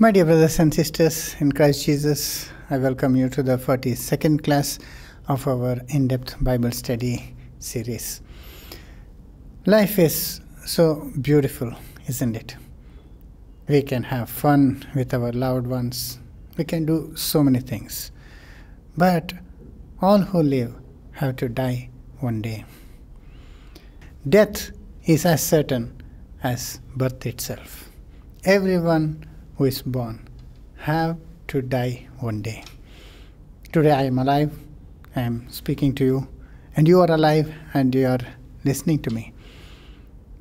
My dear brothers and sisters in Christ Jesus, I welcome you to the 42nd class of our in-depth Bible study series. Life is so beautiful, isn't it? We can have fun with our loved ones. We can do so many things. But all who live have to die one day. Death is as certain as birth itself. Everyone who is born have to die one day. Today I am alive, I am speaking to you, and you are alive and you are listening to me.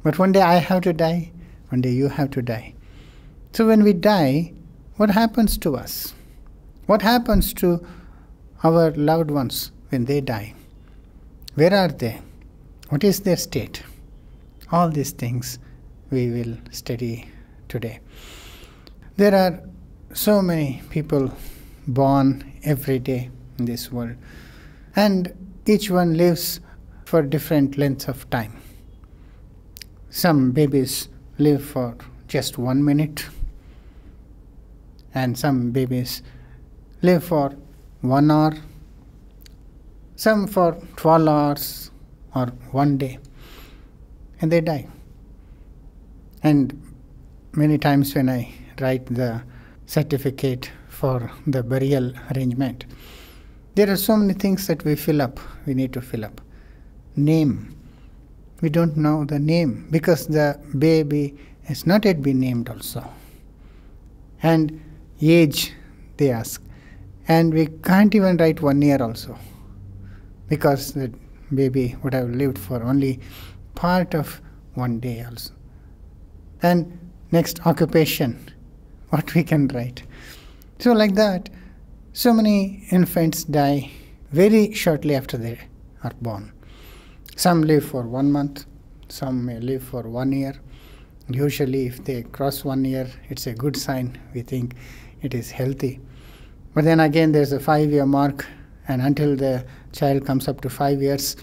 But one day I have to die, one day you have to die. So when we die, what happens to us? What happens to our loved ones when they die? Where are they? What is their state? All these things we will study today. There are so many people born every day in this world, and each one lives for different lengths of time. Some babies live for just 1 minute, and some babies live for 1 hour, some for 12 hours or 1 day, and they die. And many times when I write the certificate for the burial arrangement, there are so many things that we need to fill up. Name. We don't know the name because the baby has not yet been named also. And age, they ask. And we can't even write 1 year also, because the baby would have lived for only part of 1 day also. And next, occupation, what we can write. So like that, so many infants die very shortly after they are born. Some live for 1 month, some may live for 1 year. Usually if they cross 1 year, it's a good sign. We think it is healthy. But then again, there's a 5-year mark, and until the child comes up to 5 years,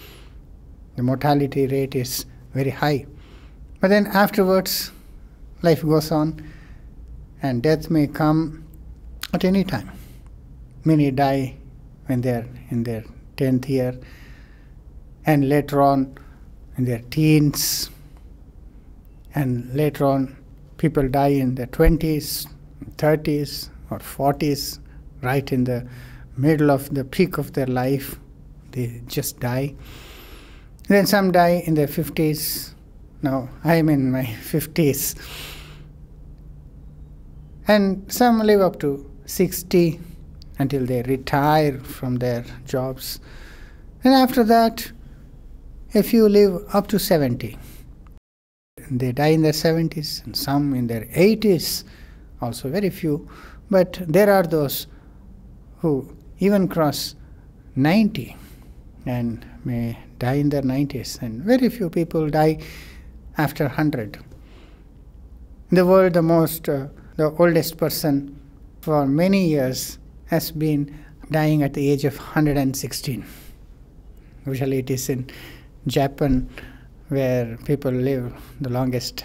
the mortality rate is very high. But then afterwards, life goes on, and death may come at any time. Many die when they are in their 10th year, and later on in their teens, and later on people die in their 20s, 30s or 40s, right in the middle of the peak of their life. They just die. Then some die in their 50s. Now I am in my 50s. And some live up to 60 until they retire from their jobs. And after that, a few live up to 70. They die in their 70s, and some in their 80s, also very few. But there are those who even cross 90 and may die in their 90s. And very few people die after 100. In the world, the oldest person for many years has been dying at the age of 116. Usually it is in Japan where people live the longest.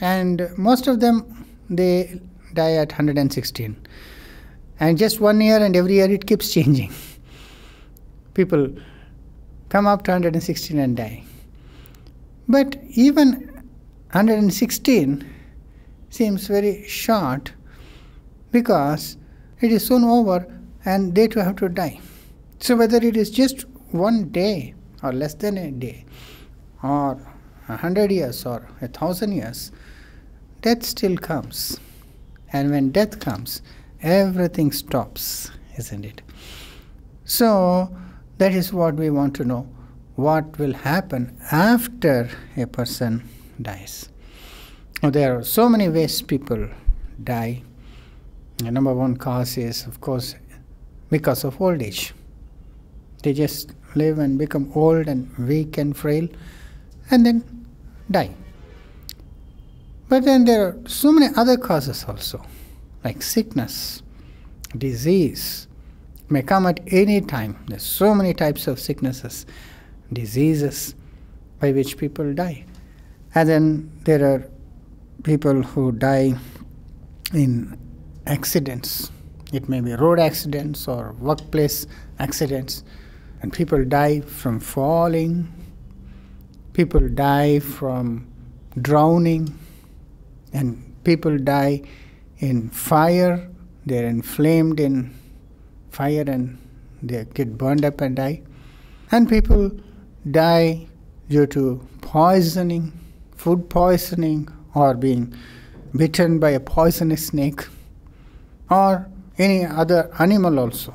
And most of them, they die at 116. And just 1 year, and every year it keeps changing. People come up to 116 and die. But even 116 seems very short, because it is soon over and they too have to die. So whether it is just 1 day or less than a day, or 100 years or 1,000 years, death still comes. And when death comes, everything stops, isn't it? So that is what we want to know. What will happen after a person dies? Now, there are so many ways people die. The number one cause is, of course, because of old age. They just live and become old and weak and frail, and then die. But then there are so many other causes also, like sickness, disease. It may come at any time. There's so many types of sicknesses, diseases by which people die. And then there are people who die in accidents. It may be road accidents or workplace accidents. And people die from falling. People die from drowning. And people die in fire. They're inflamed in fire and they get burned up and die. And people die due to poisoning, food poisoning, or being bitten by a poisonous snake, or any other animal also.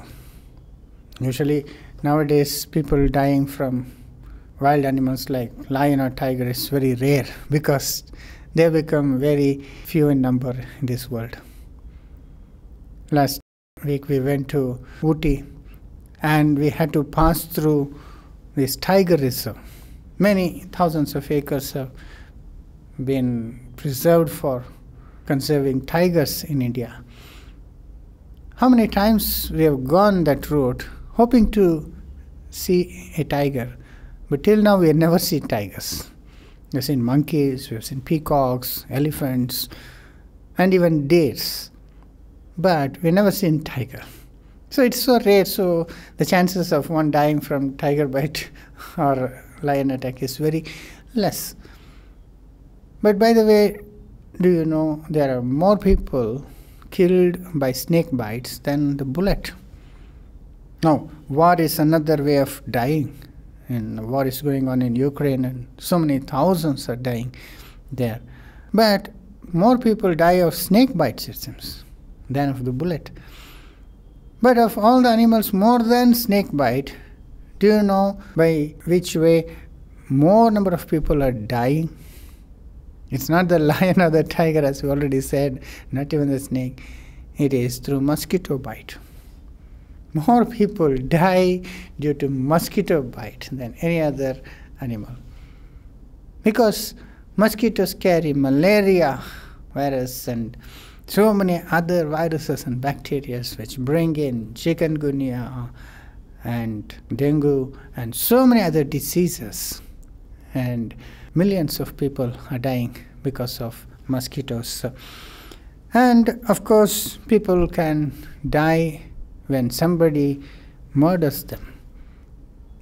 Usually nowadays people dying from wild animals like lion or tiger is very rare because they become very few in number in this world. Last week we went to Ooty and we had to pass through this tiger reserve. Many thousands of acres have been preserved for conserving tigers in India. How many times we have gone that route hoping to see a tiger, but till now we have never seen tigers. We have seen monkeys, we have seen peacocks, elephants, and even deers, but we have never seen tiger. So it's so rare, so the chances of one dying from tiger bite or lion attack is very less. But by the way, do you know there are more people killed by snake bites than the bullet? Now, war is another way of dying. And war is going on in Ukraine and so many thousands are dying there. But more people die of snake bites, it seems, than of the bullet. But of all the animals more than snake bite, do you know by which way more number of people are dying? It's not the lion or the tiger, as we already said, not even the snake. It is through mosquito bite. More people die due to mosquito bite than any other animal. Because mosquitoes carry malaria virus and so many other viruses and bacteria which bring in chikungunya and dengue and so many other diseases. And millions of people are dying because of mosquitoes. And of course, people can die when somebody murders them.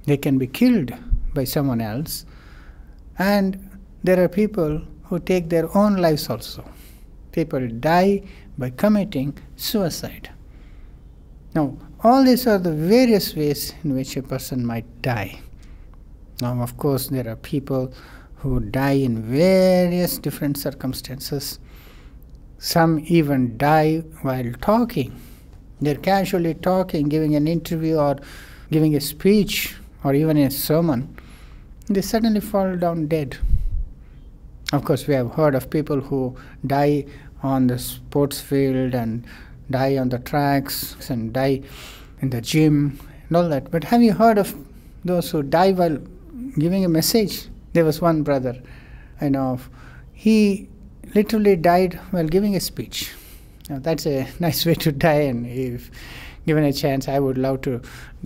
They can be killed by someone else. And there are people who take their own lives also. People die by committing suicide. Now, all these are the various ways in which a person might die. Now, of course, there are people who die in various different circumstances. Some even die while talking. They're casually talking, giving an interview or giving a speech or even a sermon. They suddenly fall down dead. Of course, we have heard of people who die on the sports field and die on the tracks and die in the gym and all that. But have you heard of those who die while giving a message? There was one brother I know of. He literally died while giving a speech. Now, that's a nice way to die, and if given a chance, I would love to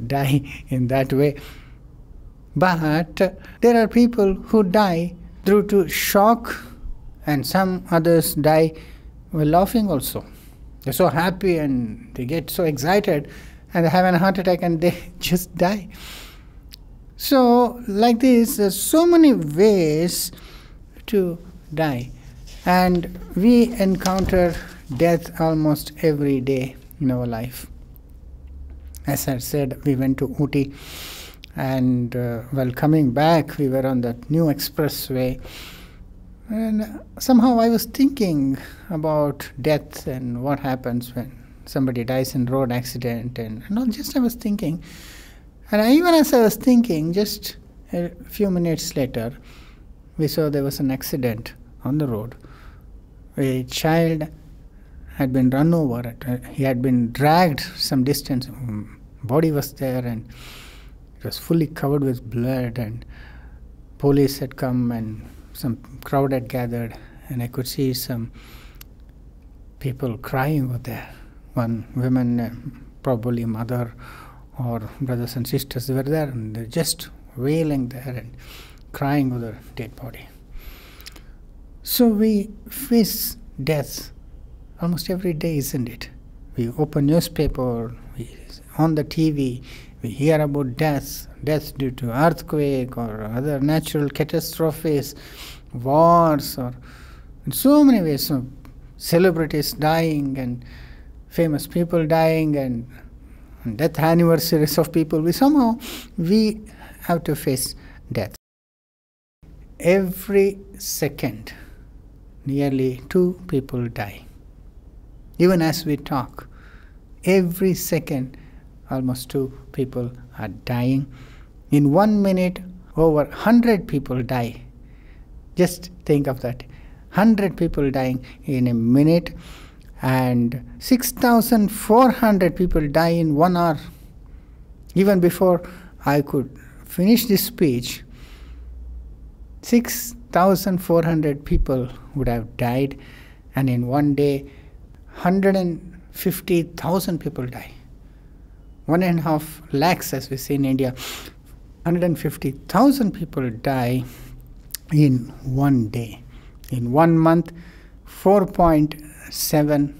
die in that way. But there are people who die due to shock, and some others die while laughing also. They're so happy and they get so excited and they have a heart attack and they just die. So, like this, there's so many ways to die. And we encounter death almost every day in our life. As I said, we went to Ooty, and while coming back, we were on that new expressway. And somehow I was thinking about death and what happens when somebody dies in road accident. And not just I was thinking. And even as I was thinking, just a few minutes later, we saw there was an accident on the road. A child had been run over. He had been dragged some distance. Body was there and it was fully covered with blood, and police had come and some crowd had gathered, and I could see some people crying over there. One woman, probably mother or brothers and sisters, they were there and they're just wailing there and crying over the dead body. So we face death almost every day, isn't it? We open newspaper, on the TV, we hear about death due to earthquake or other natural catastrophes, wars, or in so many ways. So celebrities dying and famous people dying and death anniversaries of people. We have to face death. Every second, nearly 2 people die. Even as we talk, every second, almost 2 people are dying. In 1 minute, over 100 people die. Just think of that. 100 people dying in a minute, and 6,400 people die in 1 hour. Even before I could finish this speech, 6,400 people would have died, and in 1 day, 150,000 people die. 1.5 lakhs, as we say in India, 150,000 people die in 1 day. In 1 month, 4.7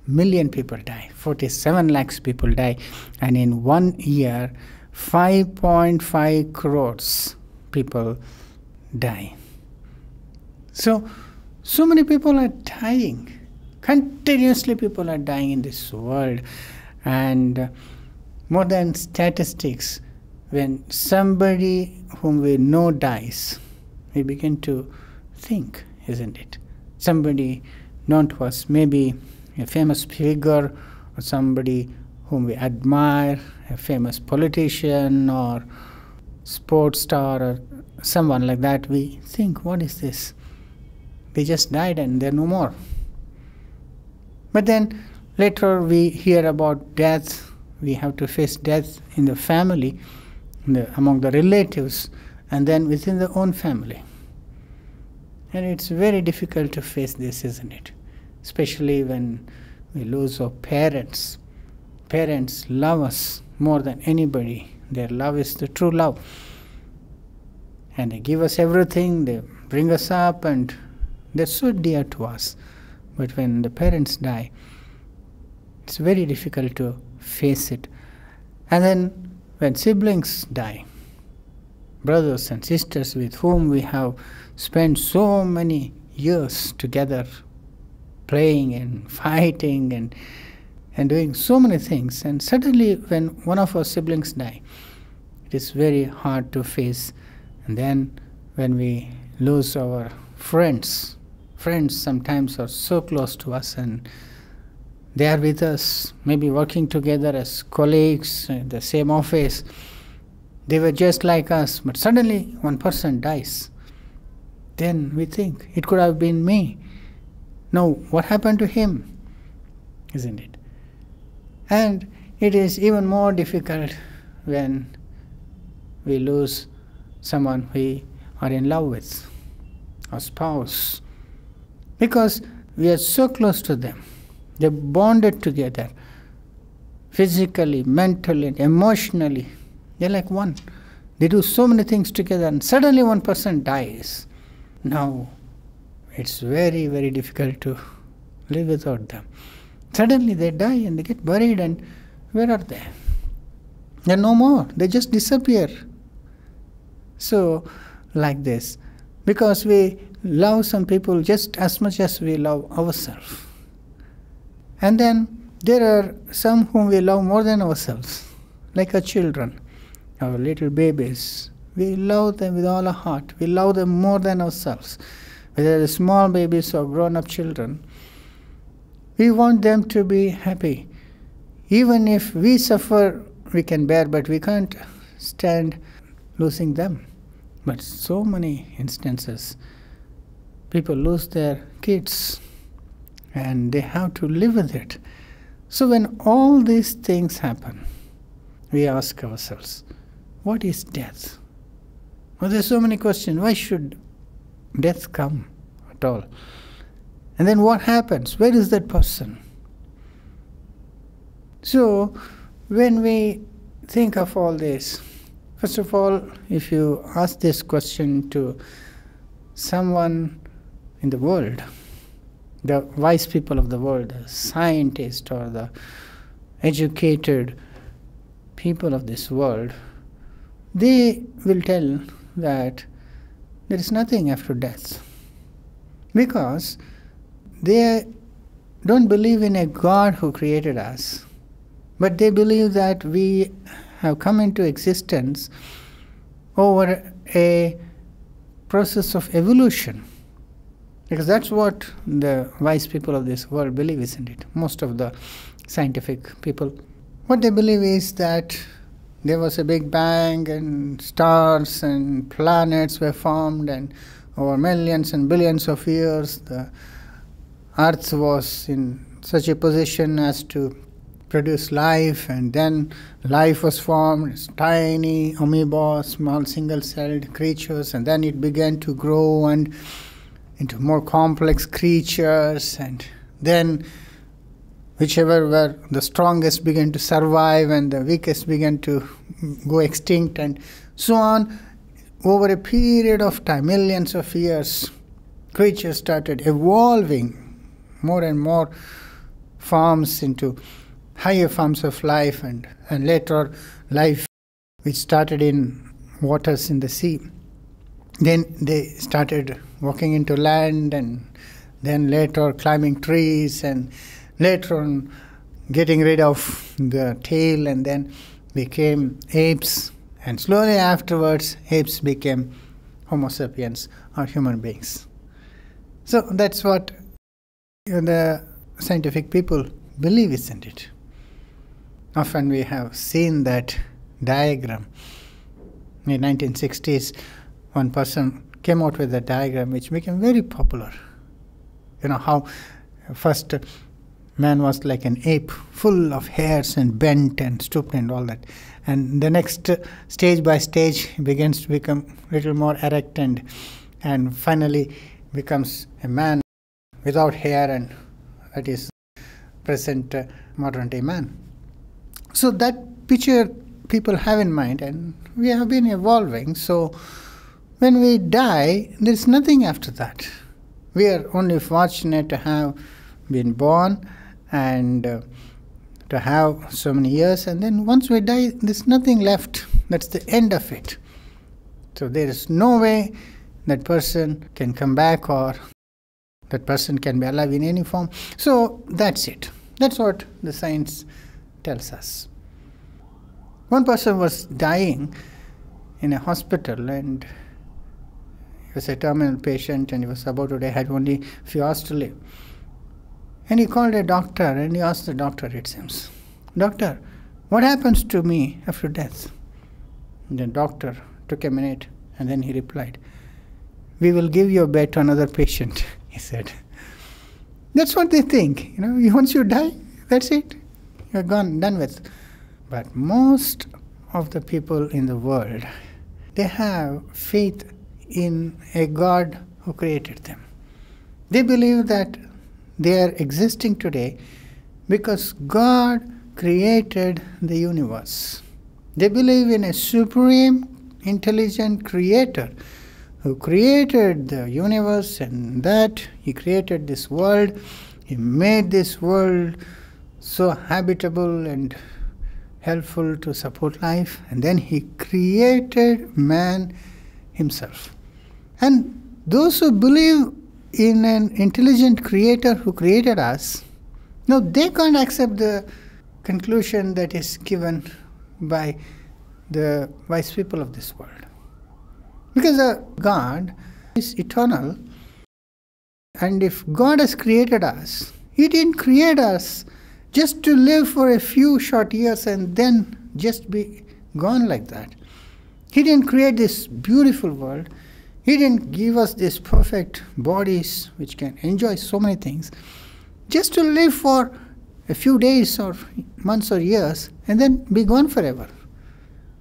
million people die. 47 lakhs people die. And in 1 year, 5.5 crores people die. So many people are dying. Continuously people are dying in this world. And more than statistics, when somebody whom we know dies, we begin to think, isn't it? Somebody known to us, maybe a famous figure or somebody whom we admire, a famous politician or sports star or someone like that, we think, what is this? They just died and they're no more. But then later we hear about death. We have to face death in the family, among the relatives, and then within the own family. And it's very difficult to face this, isn't it? Especially when we lose our parents. Parents love us more than anybody. Their love is the true love. And they give us everything, they bring us up, and they're so dear to us. But when the parents die, it's very difficult to face it. And then when siblings die, brothers and sisters with whom we have spent so many years together, playing and fighting and doing so many things, and suddenly when one of our siblings die, it is very hard to face. And then when we lose our friends sometimes are so close to us and they are with us, maybe working together as colleagues in the same office. They were just like us, but suddenly one person dies. Then we think, it could have been me. No, what happened to him? Isn't it? And it is even more difficult when we lose someone we are in love with, our spouse, because we are so close to them. They're bonded together, physically, mentally, emotionally. They're like one. They do so many things together, and suddenly one person dies. Now, it's very, very difficult to live without them. Suddenly they die and they get buried, and where are they? They're no more. They just disappear. So, like this, because we love some people just as much as we love ourselves. And then there are some whom we love more than ourselves, like our children, our little babies. We love them with all our heart. We love them more than ourselves. Whether they're small babies or grown-up children, we want them to be happy. Even if we suffer, we can bear, but we can't stand losing them. But so many instances, people lose their kids and they have to live with it. So when all these things happen, we ask ourselves, what is death? Well, there's so many questions. Why should death come at all? And then what happens? Where is that person? So when we think of all this, first of all, if you ask this question to someone in the world, The wise people of the world, the scientists or the educated people of this world, they will tell that there is nothing after death. Because they don't believe in a God who created us, but they believe that we have come into existence over a process of evolution. Because that's what the wise people of this world believe, isn't it? Most of the scientific people. What they believe is that there was a big bang and stars and planets were formed, and over millions and billions of years the earth was in such a position as to produce life, and then life was formed, tiny amoeba, small single-celled creatures, and then it began to grow and into more complex creatures, and then whichever were the strongest began to survive and the weakest began to go extinct, and so on. Over a period of time, millions of years, creatures started evolving more and more forms into higher forms of life, and later life which started in waters in the sea. Then they started walking into land, and then later climbing trees, and later on getting rid of the tail, and then became apes, and slowly afterwards apes became Homo sapiens, or human beings. So that's what the scientific people believe, isn't it? Often we have seen that diagram. In the 1960s, one person came out with a diagram which became very popular. You know how first man was like an ape, full of hairs and bent and stooped and all that. And the next stage by stage he begins to become a little more erect, and finally becomes a man without hair, and that is present modern day man. So that picture people have in mind, and we have been evolving. So when we die, there is nothing after that. We are only fortunate to have been born and to have so many years, and then once we die, there's nothing left. That's the end of it. So there is no way that person can come back, or that person can be alive in any form. So that's it. That's what the science tells us. One person was dying in a hospital, and he was a terminal patient, and he was about to die, had only a few hours to live. And he called a doctor, and he asked the doctor, it seems, "Doctor, what happens to me after death?" And the doctor took a minute, and then he replied, "We will give your bed to another patient," he said. That's what they think. Once you die, that's it. You're gone, done with. But most of the people in the world, they have faith in a God who created them. They believe that they are existing today because God created the universe. They believe in a supreme, intelligent creator who created the universe, and that he created this world. He made this world so habitable and helpful to support life, and then he created man himself. And those who believe in an intelligent creator who created us, no, they can't accept the conclusion that is given by the wise people of this world. Because God is eternal, and if God has created us, he didn't create us just to live for a few short years and then just be gone like that. He didn't create this beautiful world. He didn't give us these perfect bodies which can enjoy so many things just to live for a few days or months or years and then be gone forever.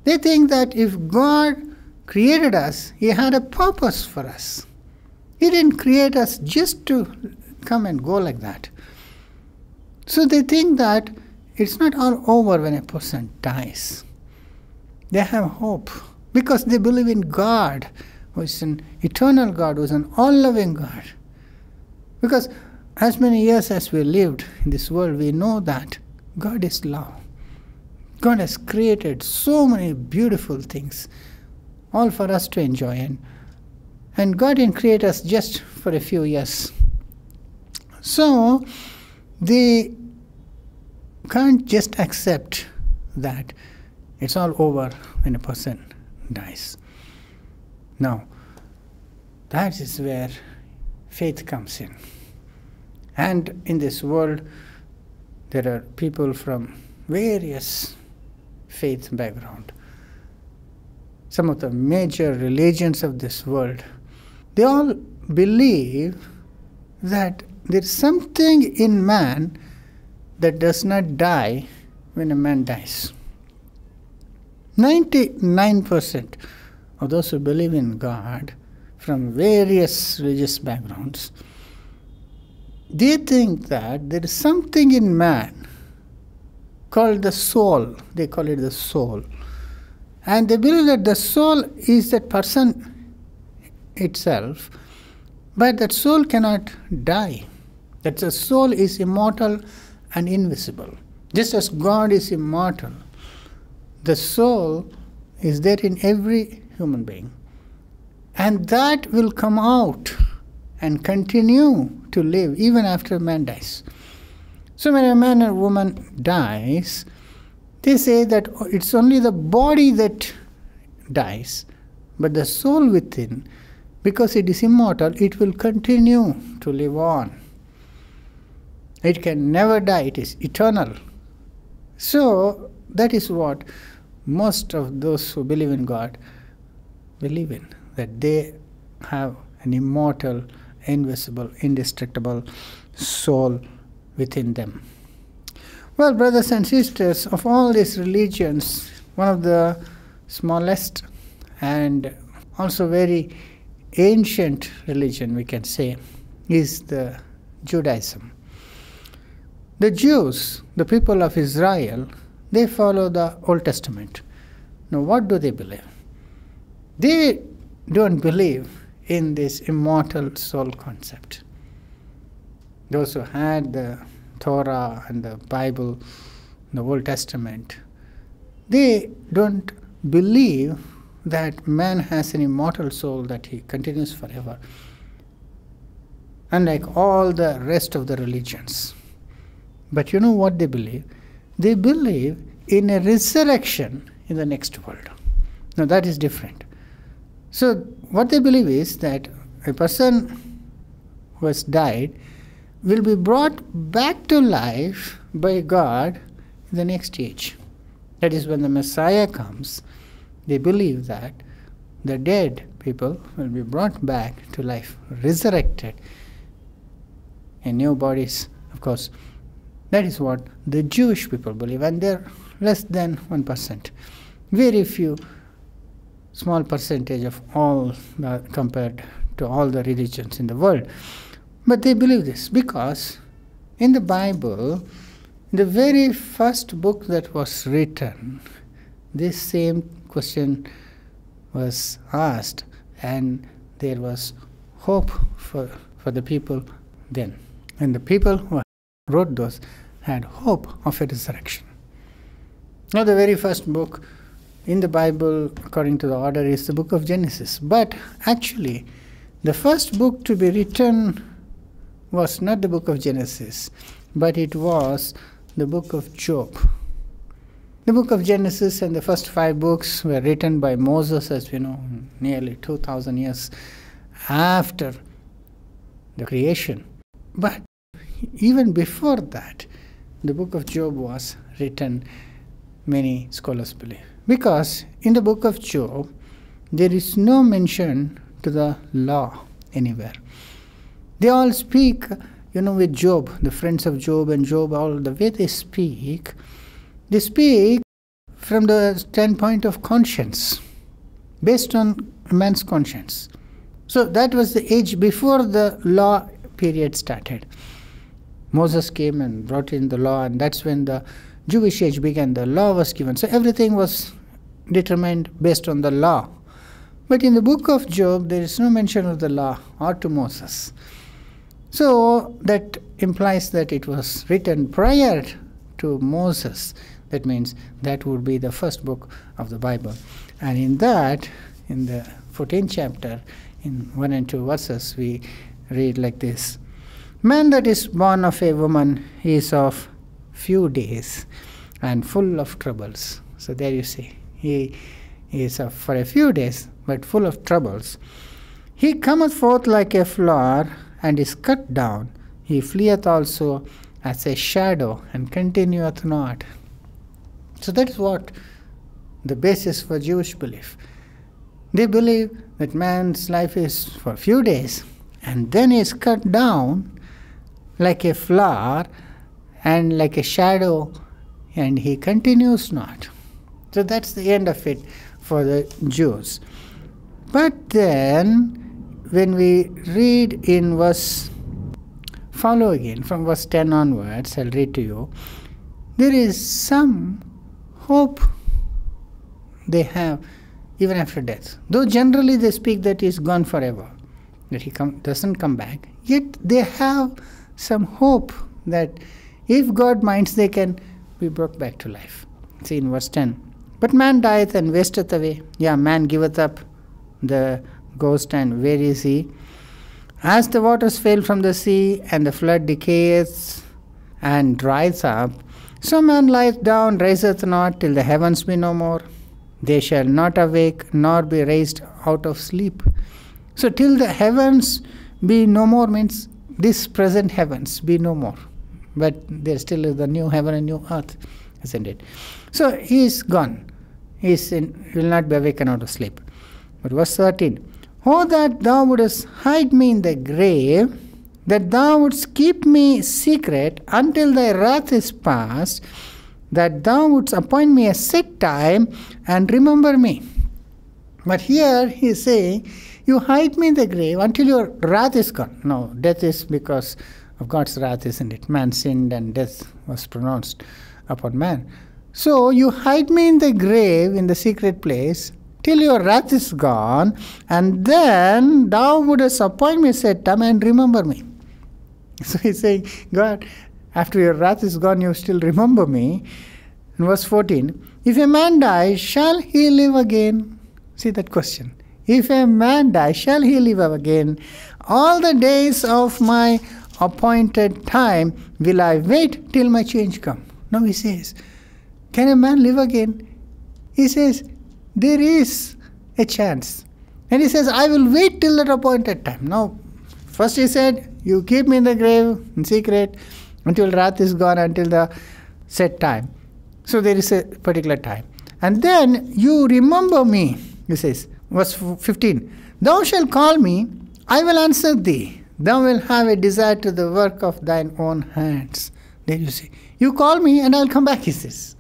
They think that if God created us, he had a purpose for us. He didn't create us just to come and go like that. So they think that it's not all over when a person dies. They have hope because they believe in God, who is an eternal God, who is an all-loving God. Because as many years as we lived in this world, we know that God is love. God has created so many beautiful things, all for us to enjoy. And God didn't create us just for a few years. So, they can't just accept that it's all over when a person dies. Now, that is where faith comes in. And in this world, there are people from various faith background. Some of the major religions of this world, they all believe that there's something in man that does not die when a man dies. 99% of those who believe in God from various religious backgrounds, they think that there is something in man called the soul. They call it the soul. And they believe that the soul is that person itself, but that soul cannot die. That the soul is immortal and invisible. Just as God is immortal, the soul is there in every human being. And that will come out and continue to live even after man dies. So when a man or woman dies, they say that it's only the body that dies, but the soul within, because it is immortal, it will continue to live on. It can never die, it is eternal. So that is what most of those who believe in God believe in, that they have an immortal, invisible, indestructible soul within them. Well, brothers and sisters, of all these religions, one of the smallest and also very ancient religion, we can say, is the Judaism. The Jews, the people of Israel, they follow the Old Testament. Now, what do they believe? They don't believe in this immortal soul concept. Those who had the Torah and the Bible, the Old Testament, they don't believe that man has an immortal soul that he continues forever, unlike all the rest of the religions. But you know what they believe? They believe in a resurrection in the next world. Now that is different. So what they believe is that a person who has died will be brought back to life by God in the next age. That is when the Messiah comes. They believe that the dead people will be brought back to life, resurrected in new bodies, of course. That is what the Jewish people believe, and they're less than 1%. Very few, small percentage of all compared to all the religions in the world. But they believe this because in the Bible, the very first book that was written, this same question was asked, and there was hope for the people then. And the people who wrote those had hope of a resurrection. Now, the very first book in the Bible, according to the order, is the book of Genesis. But actually, the first book to be written was not the book of Genesis, but it was the book of Job. The book of Genesis and the first 5 books were written by Moses, as we know, nearly 2,000 years after the creation. But even before that, the book of Job was written, many scholars believe. Because in the book of Job, there is no mention to the law anywhere. They all speak, with Job, the friends of Job and Job, all the way they speak from the standpoint of conscience, based on man's conscience. So that was the age before the law period started. Moses came and brought in the law, and that's when the Jewish age began. The law was given. So everything was determined based on the law. But in the book of Job, there is no mention of the law or to Moses. So that implies that it was written prior to Moses. That means that would be the first book of the Bible. And in that, in the 14th chapter, in 1 and 2 verses, we read like this. Man that is born of a woman is of few days and full of troubles. So there you see, he is for a few days, but full of troubles. He cometh forth like a flower, and is cut down. He fleeth also as a shadow, and continueth not. So that is what the basis for Jewish belief. They believe that man's life is for a few days, and then he is cut down like a flower and like a shadow, and he continues not. So that's the end of it for the Jews. But then, when we read in follow again from verse 10 onwards, I'll read to you, there is some hope they have even after death. Though generally they speak that he is gone forever, that he doesn't come back, yet they have some hope that if God minds, they can be brought back to life. See in verse 10. But man dieth and wasteth away. Yeah, man giveth up the ghost, and where is he? As the waters fail from the sea, and the flood decays and dries up, so man lieth down, riseth not, till the heavens be no more. They shall not awake, nor be raised out of sleep. So till the heavens be no more means this present heavens be no more. But there still is the new heaven and new earth, isn't it? So he is gone. He will not be awakened out of sleep. But verse 13. Oh, that thou wouldest hide me in the grave, that thou wouldst keep me secret until thy wrath is past, that thou wouldst appoint me a set time and remember me. But here he is saying, you hide me in the grave until your wrath is gone. No, death is because of God's wrath, isn't it? Man sinned and death was pronounced upon man. So you hide me in the grave, in the secret place, till your wrath is gone, and then thou wouldest appoint me a set time and remember me. So he's saying, God, after your wrath is gone, you still remember me. In verse 14, if a man die, shall he live again? See that question. If a man die, shall he live again? All the days of my appointed time will I wait till my change come. Now he says, can a man live again? He says, there is a chance. And he says, I will wait till that appointed time. Now, first he said, you keep me in the grave in secret until wrath is gone, until the set time. So there is a particular time. And then you remember me, he says, verse 15. Thou shalt call me, I will answer thee. Thou wilt have a desire to the work of thine own hands. There you see. You call me and I will come back, he says.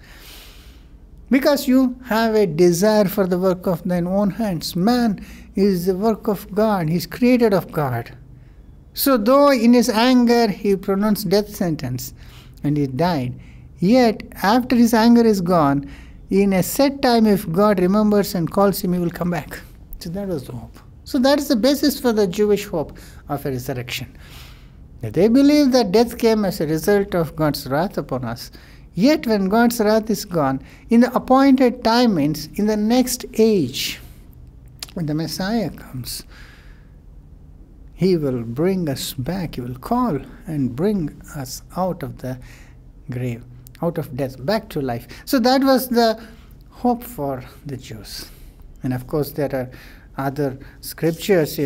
Because you have a desire for the work of thine own hands. Man is the work of God. He is created of God. So though in his anger he pronounced death sentence and he died, yet after his anger is gone, in a set time if God remembers and calls him, he will come back. So that was the hope. So that is the basis for the Jewish hope of a resurrection. They believe that death came as a result of God's wrath upon us. Yet when God's wrath is gone, in the appointed time means in the next age, when the Messiah comes, he will bring us back. He will call and bring us out of the grave, out of death, back to life. So that was the hope for the Jews. And of course there are other scriptures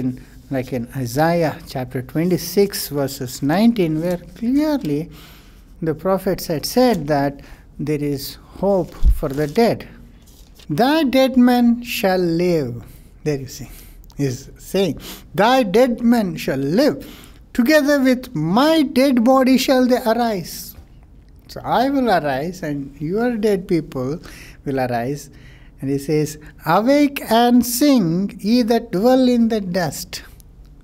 like in Isaiah chapter 26 verses 19, where clearly the prophets had said that there is hope for the dead. Thy dead men shall live. There you see. He's saying, thy dead men shall live. Together with my dead body shall they arise. So I will arise and your dead people will arise. And he says, awake and sing, ye that dwell in the dust.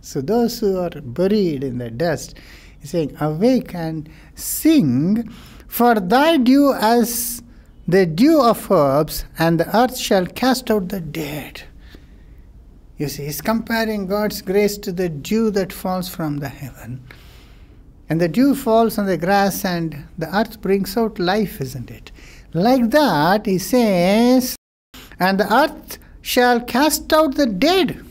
So those who are buried in the dust, he's saying, awake and sing, for thy dew as the dew of herbs, and the earth shall cast out the dead. You see, he's comparing God's grace to the dew that falls from the heaven. And the dew falls on the grass and the earth brings out life, isn't it? Like that, he says, and the earth shall cast out the dead.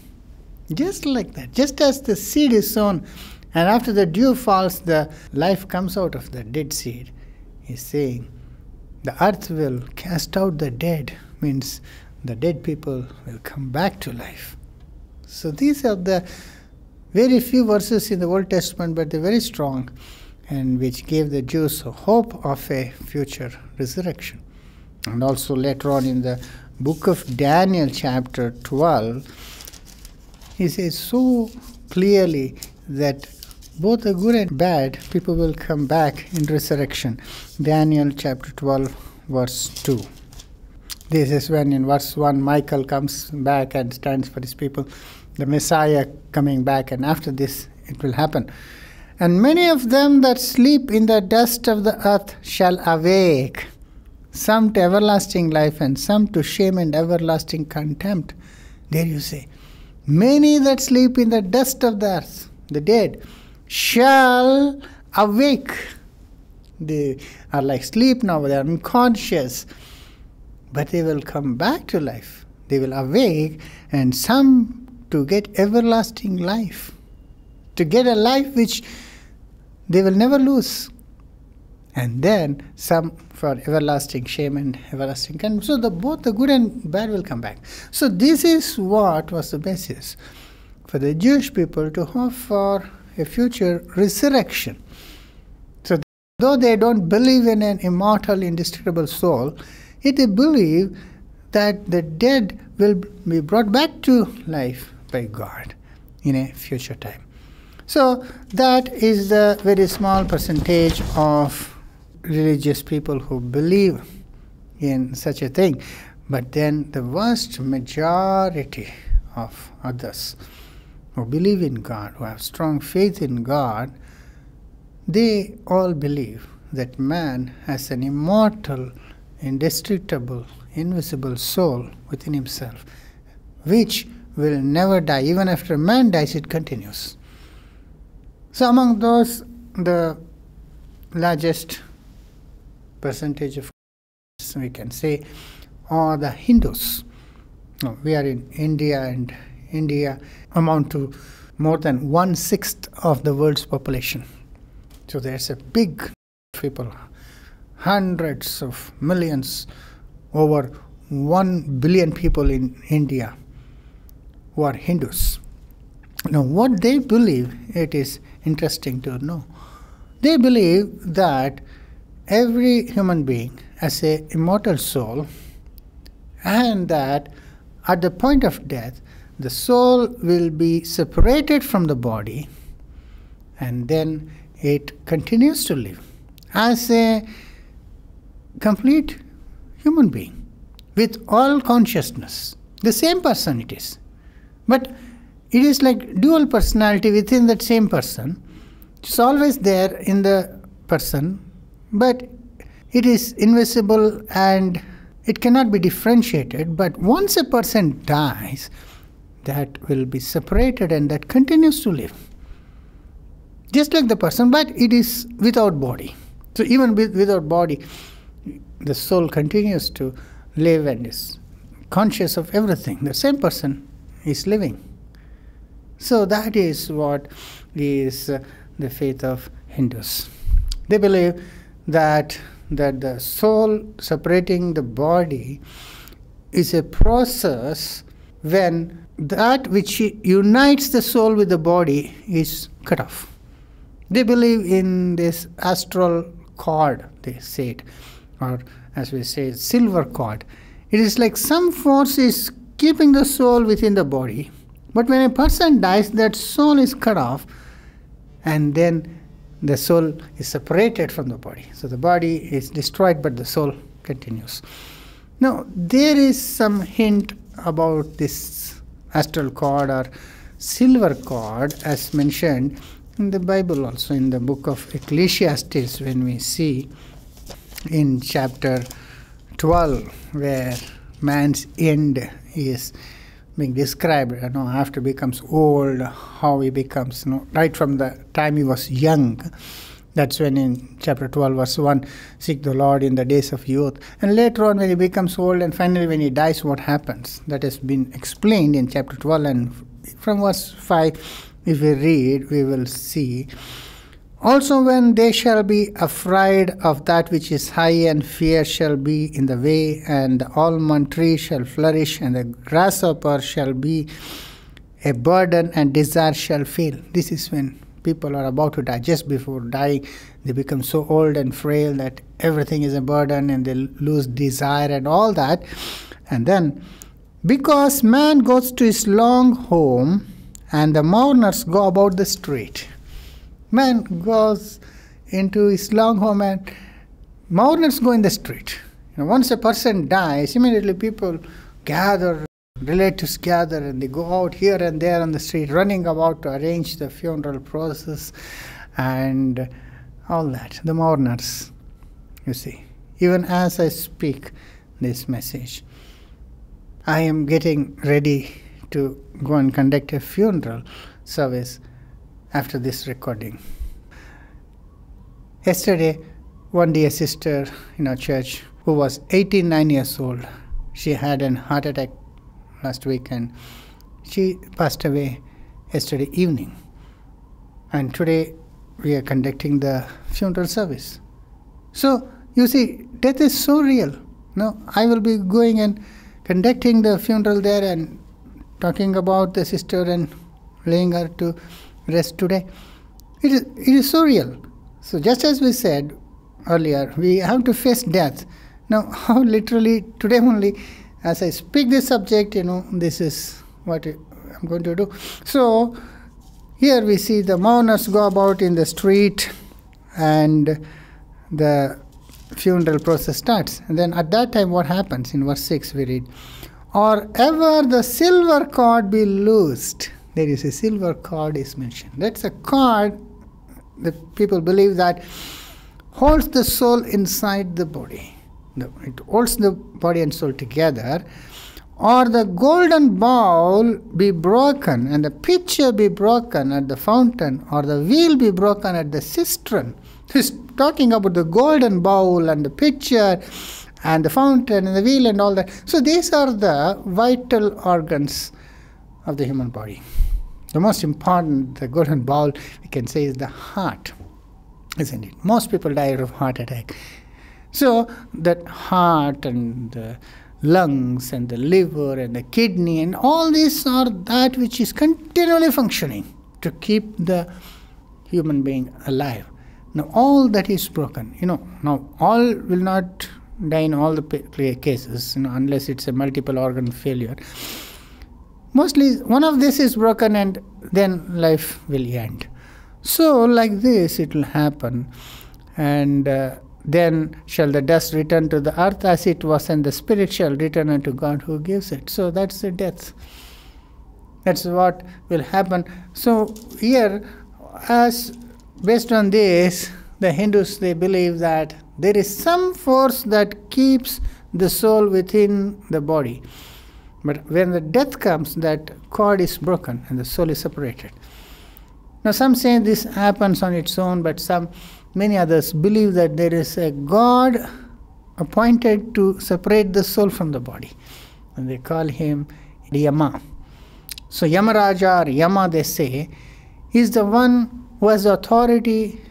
Just like that. Just as the seed is sown, and after the dew falls, the life comes out of the dead seed. He's saying, the earth will cast out the dead, means the dead people will come back to life. So these are the very few verses in the Old Testament, but they're very strong, and which gave the Jews a hope of a future resurrection. And also later on in the book of Daniel chapter 12, he says so clearly that both the good and bad people will come back in resurrection. Daniel chapter 12 verse 2. This is when in verse 1 Michael comes back and stands for his people, the Messiah coming back, and after this it will happen. And many of them that sleep in the dust of the earth shall awake, some to everlasting life and some to shame and everlasting contempt. There you say, many that sleep in the dust of the earth, the dead, shall awake. They are like sleep now, they are unconscious, but they will come back to life. They will awake, and some to get everlasting life, to get a life which they will never lose, and then some for everlasting shame and everlasting contempt. So both the good and bad will come back. So this is what was the basis for the Jewish people to hope for a future resurrection. So though they don't believe in an immortal, indestructible soul, yet they believe that the dead will be brought back to life by God in a future time. So that is the very small percentage of religious people who believe in such a thing. But then the vast majority of others who believe in God, who have strong faith in God, they all believe that man has an immortal, indestructible, invisible soul within himself, which will never die. Even after man dies, it continues. So among those, the largest percentage of, we can say, are the Hindus. Now, we are in India, and India amount to more than 1/6 of the world's population. So there's a big people, hundreds of millions, over 1 billion people in India who are Hindus. Now what they believe, it is interesting to know. They believe that every human being has an immortal soul, and that at the point of death, the soul will be separated from the body, and then it continues to live as a complete human being with all consciousness. The same person it is. But it is like dual personality within that same person. It's always there in the person, but it is invisible and it cannot be differentiated. But once a person dies, that will be separated and that continues to live. Just like the person, but it is without body. So even without body, the soul continues to live and is conscious of everything. The same person is living. So that is what is the faith of Hindus. They believe that the soul separating the body is a process when that which unites the soul with the body is cut off. They believe in this astral cord, they say it, or as we say, silver cord. It is like some force is keeping the soul within the body, but when a person dies, that soul is cut off, and then the soul is separated from the body. So the body is destroyed, but the soul continues. Now, there is some hint about this astral cord or silver cord as mentioned in the Bible also, in the book of Ecclesiastes, when we see in chapter 12 where man's end is being described, after he becomes old, how he becomes, right from the time he was young. That's when in chapter 12, verse 1, seek the Lord in the days of youth. And later on, when he becomes old, and finally when he dies, what happens? That has been explained in chapter 12. And from verse 5, if we read, we will see, also when they shall be afraid of that which is high, and fear shall be in the way, and the almond tree shall flourish, and the grasshopper shall be a burden, and desire shall fail. This is when people are about to die. Just before dying, they become so old and frail that everything is a burden, and they lose desire and all that. And then, because man goes to his long home, and the mourners go about the street. Man goes into his long home, and mourners go in the street. Once a person dies, immediately people gather, relatives gather, and they go out here and there on the street, running about to arrange the funeral process and all that. The mourners, you see. Even as I speak this message, I am getting ready to go and conduct a funeral service after this recording. Yesterday, one dear sister in our church who was 89 years old, she had an heart attack last week, and she passed away yesterday evening. And today we are conducting the funeral service. So, you see, death is so real. I will be going and conducting the funeral there and talking about the sister and laying her to rest today. It is so real. So just as we said earlier, we have to face death. Now, how literally today only, as I speak this subject, this is what I'm going to do. So here we see the mourners go about in the street, and the funeral process starts. And then at that time, what happens? In verse 6 we read, or ever the silver cord be loosed. There is a silver cord is mentioned. That's a cord that people believe that holds the soul inside the body. It holds the body and soul together. Or the golden bowl be broken, and the pitcher be broken at the fountain, or the wheel be broken at the cistern. He's talking about the golden bowl and the pitcher and the fountain and the wheel and all that. So these are the vital organs of the human body. The most important, the golden bowl, we can say, is the heart, isn't it? Most people die of heart attack. So that heart and the lungs and the liver and the kidney and all these are that which is continually functioning to keep the human being alive. Now all that is broken. Now all will not die in all the cases, unless it's a multiple organ failure. Mostly one of this is broken, and then life will end. So like this it will happen, and then shall the dust return to the earth as it was, and the spirit shall return unto God who gives it. So that's the death. That's what will happen. So here, as based on this, the Hindus, they believe that there is some force that keeps the soul within the body. But when the death comes, that cord is broken and the soul is separated. Now some say this happens on its own, but many others believe that there is a God appointed to separate the soul from the body. And they call him Yama. So Yamaraja or Yama, they say, is the one who has the authority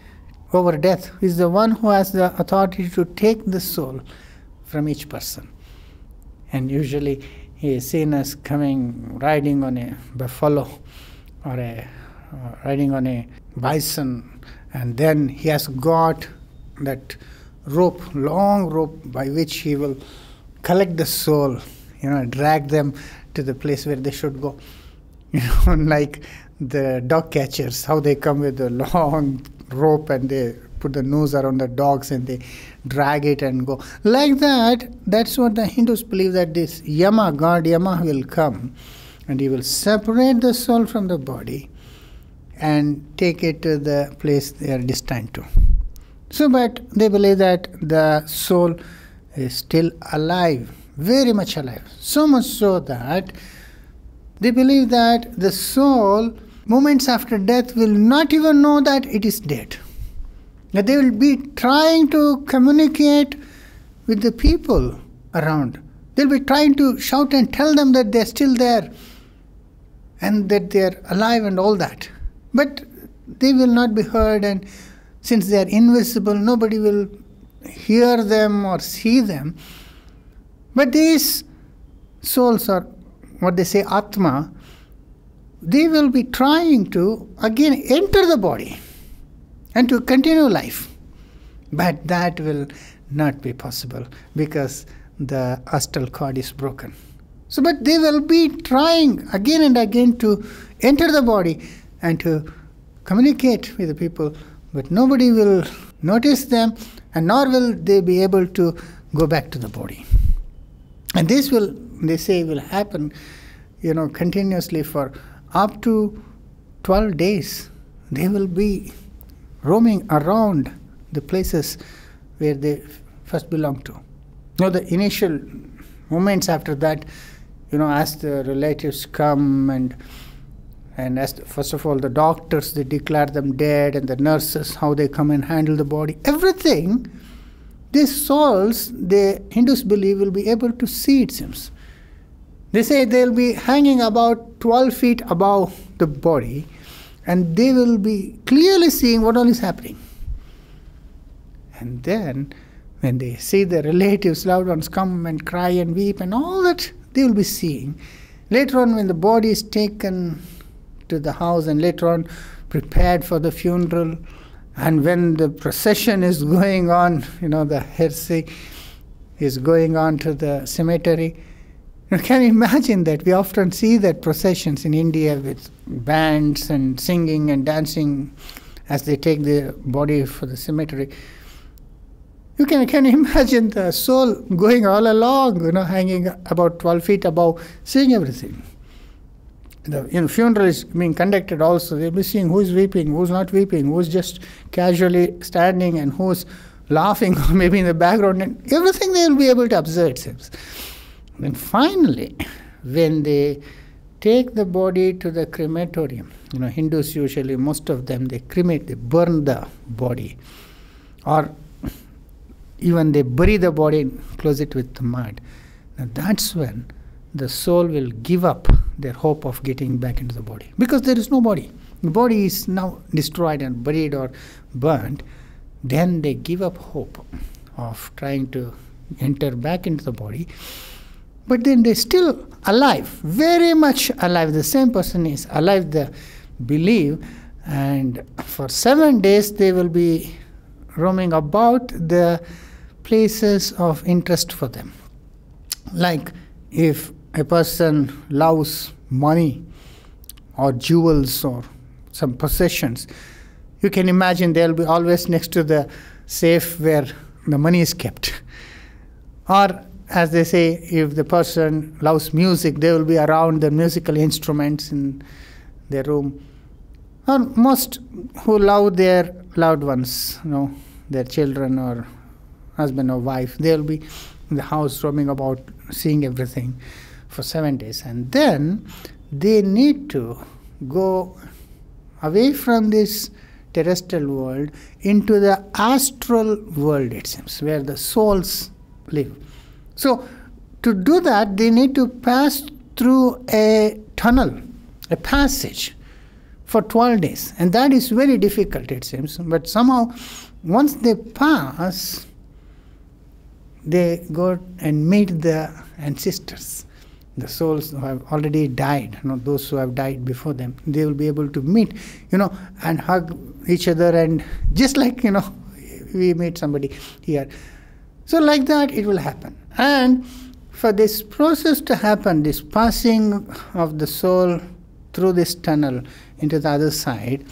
over death, is the one who has the authority to take the soul from each person. And usually he is seen as riding on a buffalo or riding on a bison, and then he has got that rope, long rope, by which he will collect the soul, drag them to the place where they should go. Like the dog catchers, how they come with a long rope and they put the noose around the dogs and they drag it and go. Like that, that's what the Hindus believe, that this Yama, God Yama, will come and he will separate the soul from the body and take it to the place they are destined to. So, but they believe that the soul is still alive, very much alive. So much so that They believe that the soul, moments after death, will not even know that it is dead. That they will be trying to communicate with the people around. They'll be trying to shout and tell them that they're still there and that they're alive and all that. But they will not be heard, and since they are invisible, nobody will hear them or see them. But these souls, or what they say, Atma, they will be trying to again enter the body and to continue life. But that will not be possible because the astral cord is broken. So, but they will be trying again and again to enter the body and to communicate with the people, but nobody will notice them, and nor will they be able to go back to the body. And this will, they say, will happen, continuously for up to 12 days. They will be roaming around the places where they first belonged to. Now, the initial moments after that, as the relatives come and as first of all the doctors, they declare them dead, and the nurses, how they come and handle the body, everything, these souls, the Hindus believe, will be able to see, it seems. They say they'll be hanging about 12 feet above the body, and they will be clearly seeing what all is happening. And then, when they see the relatives, loved ones come and cry and weep and all that, they will be seeing. Later on, when the body is taken to the house and later on prepared for the funeral, and when the procession is going on, the heresy is going on to the cemetery, you can imagine that. We often see that processions in India with bands and singing and dancing as they take the body for the cemetery. You can imagine the soul going all along, hanging about 12 feet above, seeing everything. The funeral is being conducted also. They'll be seeing who's weeping, who's not weeping, who's just casually standing, and who's laughing, or maybe in the background, and everything they'll be able to observe, it seems. Then finally, when they take the body to the crematorium, Hindus usually, most of them, they cremate, they burn the body, or even they bury the body and close it with the mud. Now that's when the soul will give up their hope of getting back into the body, because there is no body. The body is now destroyed and buried or burnt. Then they give up hope of trying to enter back into the body. But then they're still alive, very much alive. The same person is alive, they believe, and for 7 days they will be roaming about the places of interest for them. Like if a person loves money or jewels or some possessions, you can imagine they'll be always next to the safe where the money is kept. Or as they say, if the person loves music, they will be around the musical instruments in their room. Or most who love their loved ones, their children or husband or wife, they will be in the house roaming about, seeing everything for 7 days. And then they need to go away from this terrestrial world into the astral world, it seems, where the souls live. So to do that, they need to pass through a tunnel, a passage for 12 days. And that is very difficult, it seems. But somehow, once they pass, they go and meet the ancestors, the souls who have already died, those who have died before them. They will be able to meet, and hug each other, and just like, we meet somebody here. So like that it will happen. And for this process to happen, this passing of the soul through this tunnel into the other side,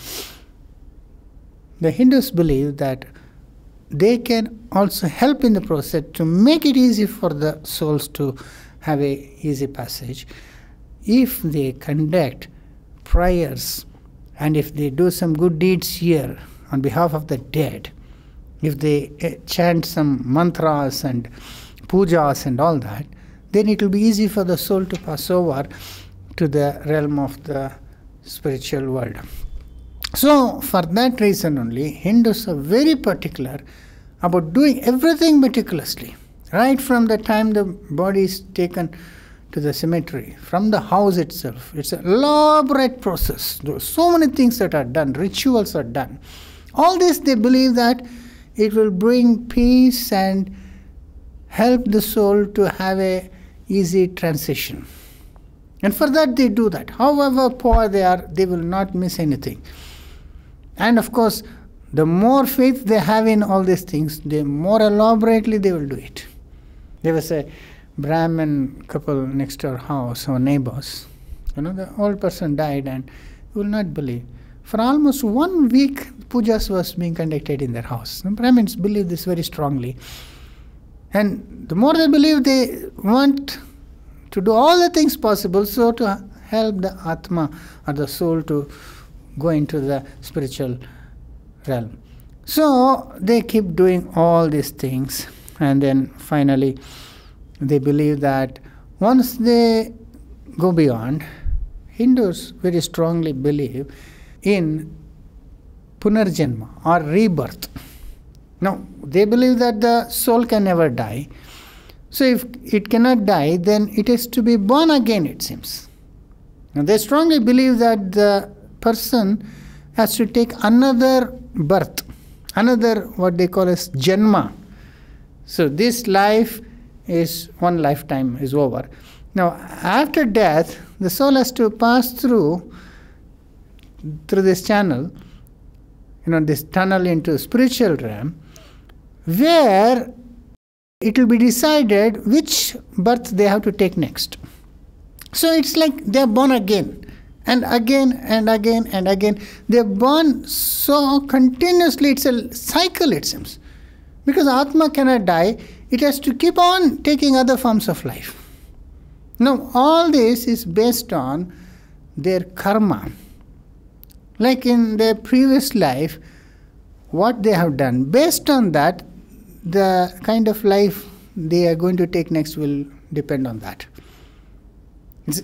the Hindus believe that they can also help in the process to make it easy for the souls to have a easy passage if they conduct prayers and if they do some good deeds here on behalf of the dead, if they chant some mantras and pujas and all that, then it will be easy for the soul to pass over to the realm of the spiritual world. So for that reason only, Hindus are very particular about doing everything meticulously, right from the time the body is taken to the cemetery, from the house itself. It's an elaborate process. There are so many things that are done, rituals are done. All this, they believe that it will bring peace and help the soul to have a easy transition. And for that they do that. However poor they are, they will not miss anything. And of course, the more faith they have in all these things, the more elaborately they will do it. There was a Brahmin couple next to our house, our neighbors. The old person died, and you will not believe. For almost 1 week, pujas was being conducted in their house. The Brahmins believe this very strongly. And the more they believe, they want to do all the things possible so to help the Atma or the soul to go into the spiritual realm. So they keep doing all these things, and then finally they believe that once they go beyond, Hindus very strongly believe in punarjanma or rebirth. Now, they believe that the soul can never die. So if it cannot die, then it has to be born again, it seems. Now, they strongly believe that the person has to take another birth, another what they call as janma. So this life is one lifetime is over. Now, after death, the soul has to pass through this channel, this tunnel into spiritual realm, where it will be decided which birth they have to take next. So it's like they are born again, and again, and again, and again. They are born so continuously, it's a cycle, it seems. Because Atma cannot die, it has to keep on taking other forms of life. Now, all this is based on their karma. Like in their previous life, what they have done. Based on that, the kind of life they are going to take next will depend on that.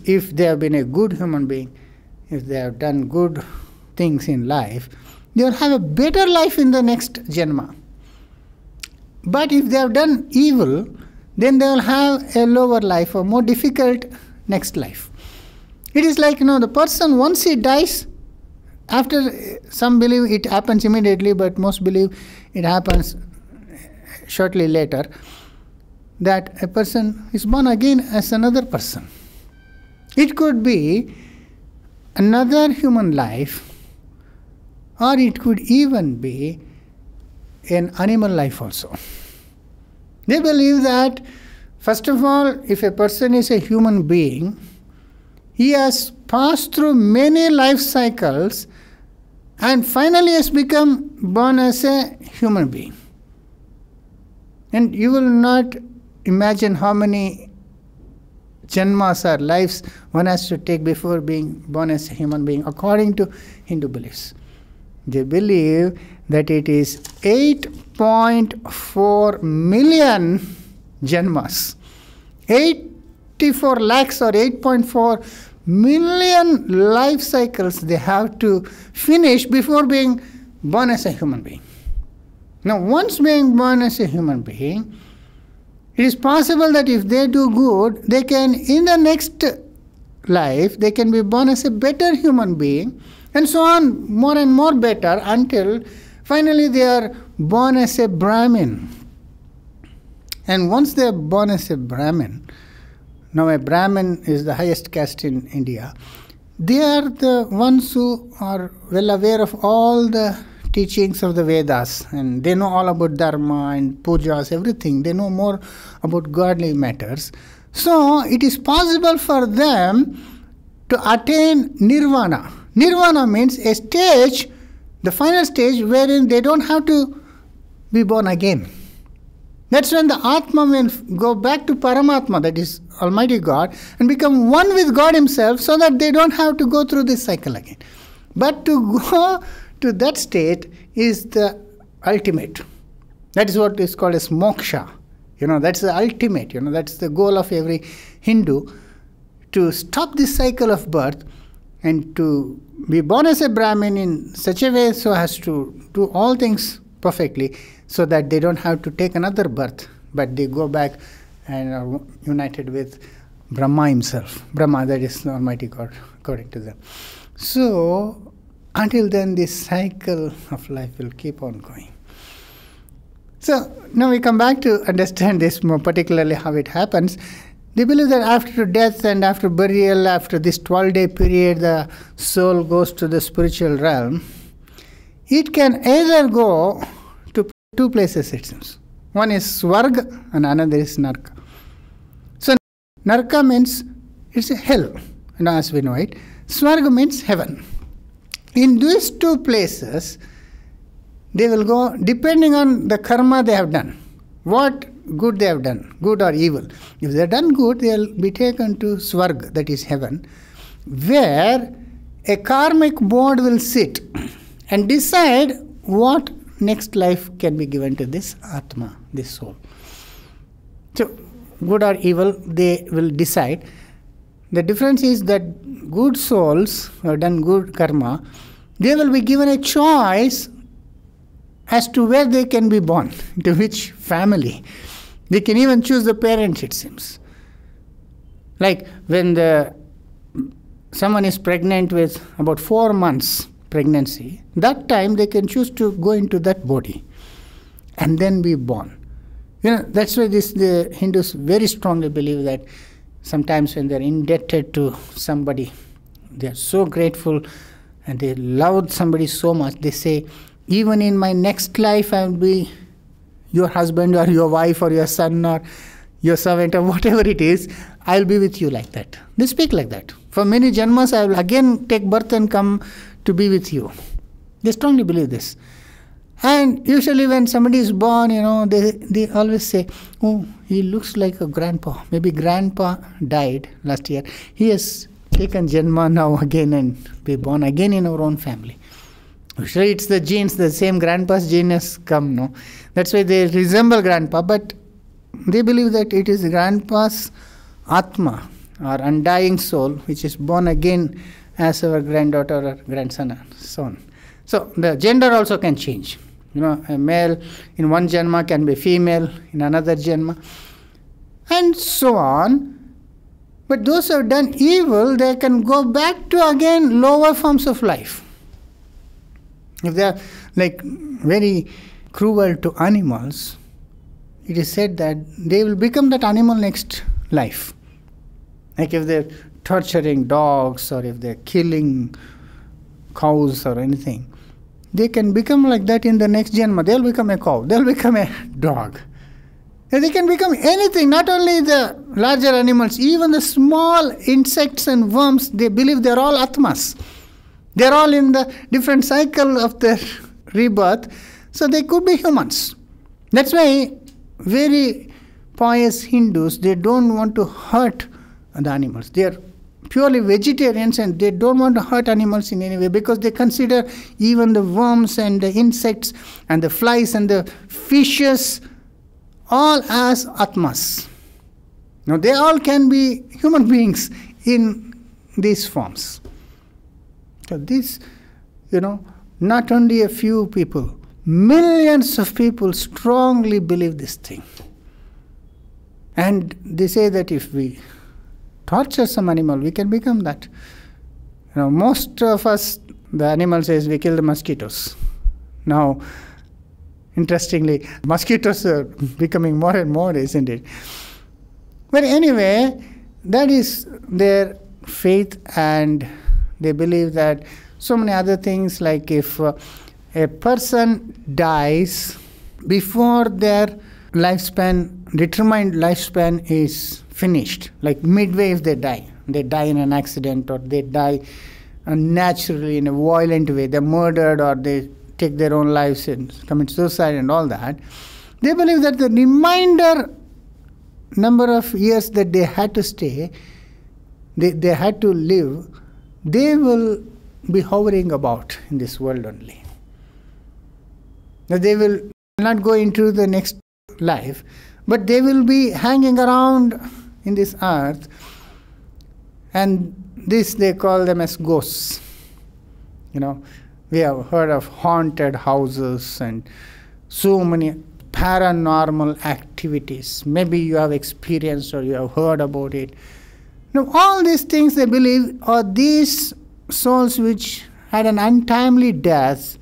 If they have been a good human being, if they have done good things in life, they will have a better life in the next janma. But if they have done evil, then they will have a lower life, or more difficult next life. It is like, the person, once he dies, after some believe it happens immediately, but most believe it happens shortly later, that a person is born again as another person. It could be another human life, or it could even be an animal life also. They believe that, first of all, if a person is a human being, he has passed through many life cycles and finally has become born as a human being. And you will not imagine how many janmas or lives one has to take before being born as a human being, according to Hindu beliefs. They believe that it is 8.4 million janmas. 84 lakhs or 8.4 million life cycles they have to finish before being born as a human being. Now, once being born as a human being, it is possible that if they do good, they can, in the next life, they can be born as a better human being, and so on, more and more better, until finally they are born as a Brahmin. And once they are born as a Brahmin, now a Brahmin is the highest caste in India, they are the ones who are well aware of all the teachings of the Vedas, and they know all about dharma and pujas, everything. They know more about godly matters. So it is possible for them to attain nirvana. Nirvana means a stage, the final stage, wherein they don't have to be born again. That's when the Atma will go back to Paramatma, that is Almighty God, and become one with God Himself, so that they don't have to go through this cycle again. But to go to that state is the ultimate. That is what is called as moksha. That's the ultimate. That's the goal of every Hindu, to stop this cycle of birth and to be born as a Brahmin in such a way so as to do all things perfectly, so that they don't have to take another birth, but they go back and are united with Brahma himself. Brahma, that is the Almighty God, according to them. So, until then, this cycle of life will keep on going. So, now we come back to understand this more particularly how it happens. They believe that after death and after burial, after this 12-day period, the soul goes to the spiritual realm. It can either go to two places, it seems. One is Swarga and another is Narka. So, Narka means it's a hell, as we know it. Swarga means heaven. In these two places, they will go depending on the karma they have done. What good they have done, good or evil. If they have done good, they will be taken to Swarga, that is heaven, where a karmic board will sit and decide what next life can be given to this Atma, this soul. So, good or evil, they will decide. The difference is that good souls who have done good karma, they will be given a choice as to where they can be born, to which family. They can even choose the parents, it seems. Like when someone is pregnant with about 4 months pregnancy, that time they can choose to go into that body and then be born. That's why the Hindus very strongly believe that sometimes when they're indebted to somebody, they're so grateful and they love somebody so much, they say, even in my next life I will be your husband or your wife or your son or your servant or whatever it is, I will be with you like that. They speak like that. For many janmas I will again take birth and come to be with you. They strongly believe this. And usually when somebody is born, they always say, oh, he looks like a grandpa. Maybe grandpa died last year. He has taken janma now again and be born again in our own family. Usually it's the genes, the same grandpa's gene has come, no? That's why they resemble grandpa, but they believe that it is grandpa's Atma, or undying soul, which is born again as our granddaughter or grandson and so on. So the gender also can change. A male in one janma can be female in another janma, and so on. But those who have done evil, they can go back to again lower forms of life. If they are like very cruel to animals, it is said that they will become that animal next life. Like if they're torturing dogs or if they're killing cows or anything, they can become like that in the next janma. They'll become a cow, they'll become a dog. And they can become anything, not only the larger animals, even the small insects and worms, they believe they're all Atmas. They're all in the different cycle of their rebirth, so they could be humans. That's why very pious Hindus, they don't want to hurt the animals. They are purely vegetarians and they don't want to hurt animals in any way because they consider even the worms and the insects and the flies and the fishes all as Atmas. Now they all can be human beings in these forms. So this, not only a few people, millions of people strongly believe this thing. And they say that if we torture some animal, we can become that. Most of us, the animal says we kill the mosquitoes. Now, interestingly, mosquitoes are becoming more and more, isn't it? But anyway, that is their faith, and they believe that so many other things, like if a person dies before their determined lifespan is finished, like midway if they die in an accident or they die naturally in a violent way, they're murdered or they take their own lives and commit suicide and all that, they believe that the remainder number of years that they had to stay, they had to live, they will be hovering about in this world only. Now they will not go into the next life, but they will be hanging around in this earth, And this they call them as ghosts. We have heard of haunted houses and so many paranormal activities. Maybe you have experienced or you have heard about it. Now, all these things they believe are these souls which had an untimely death.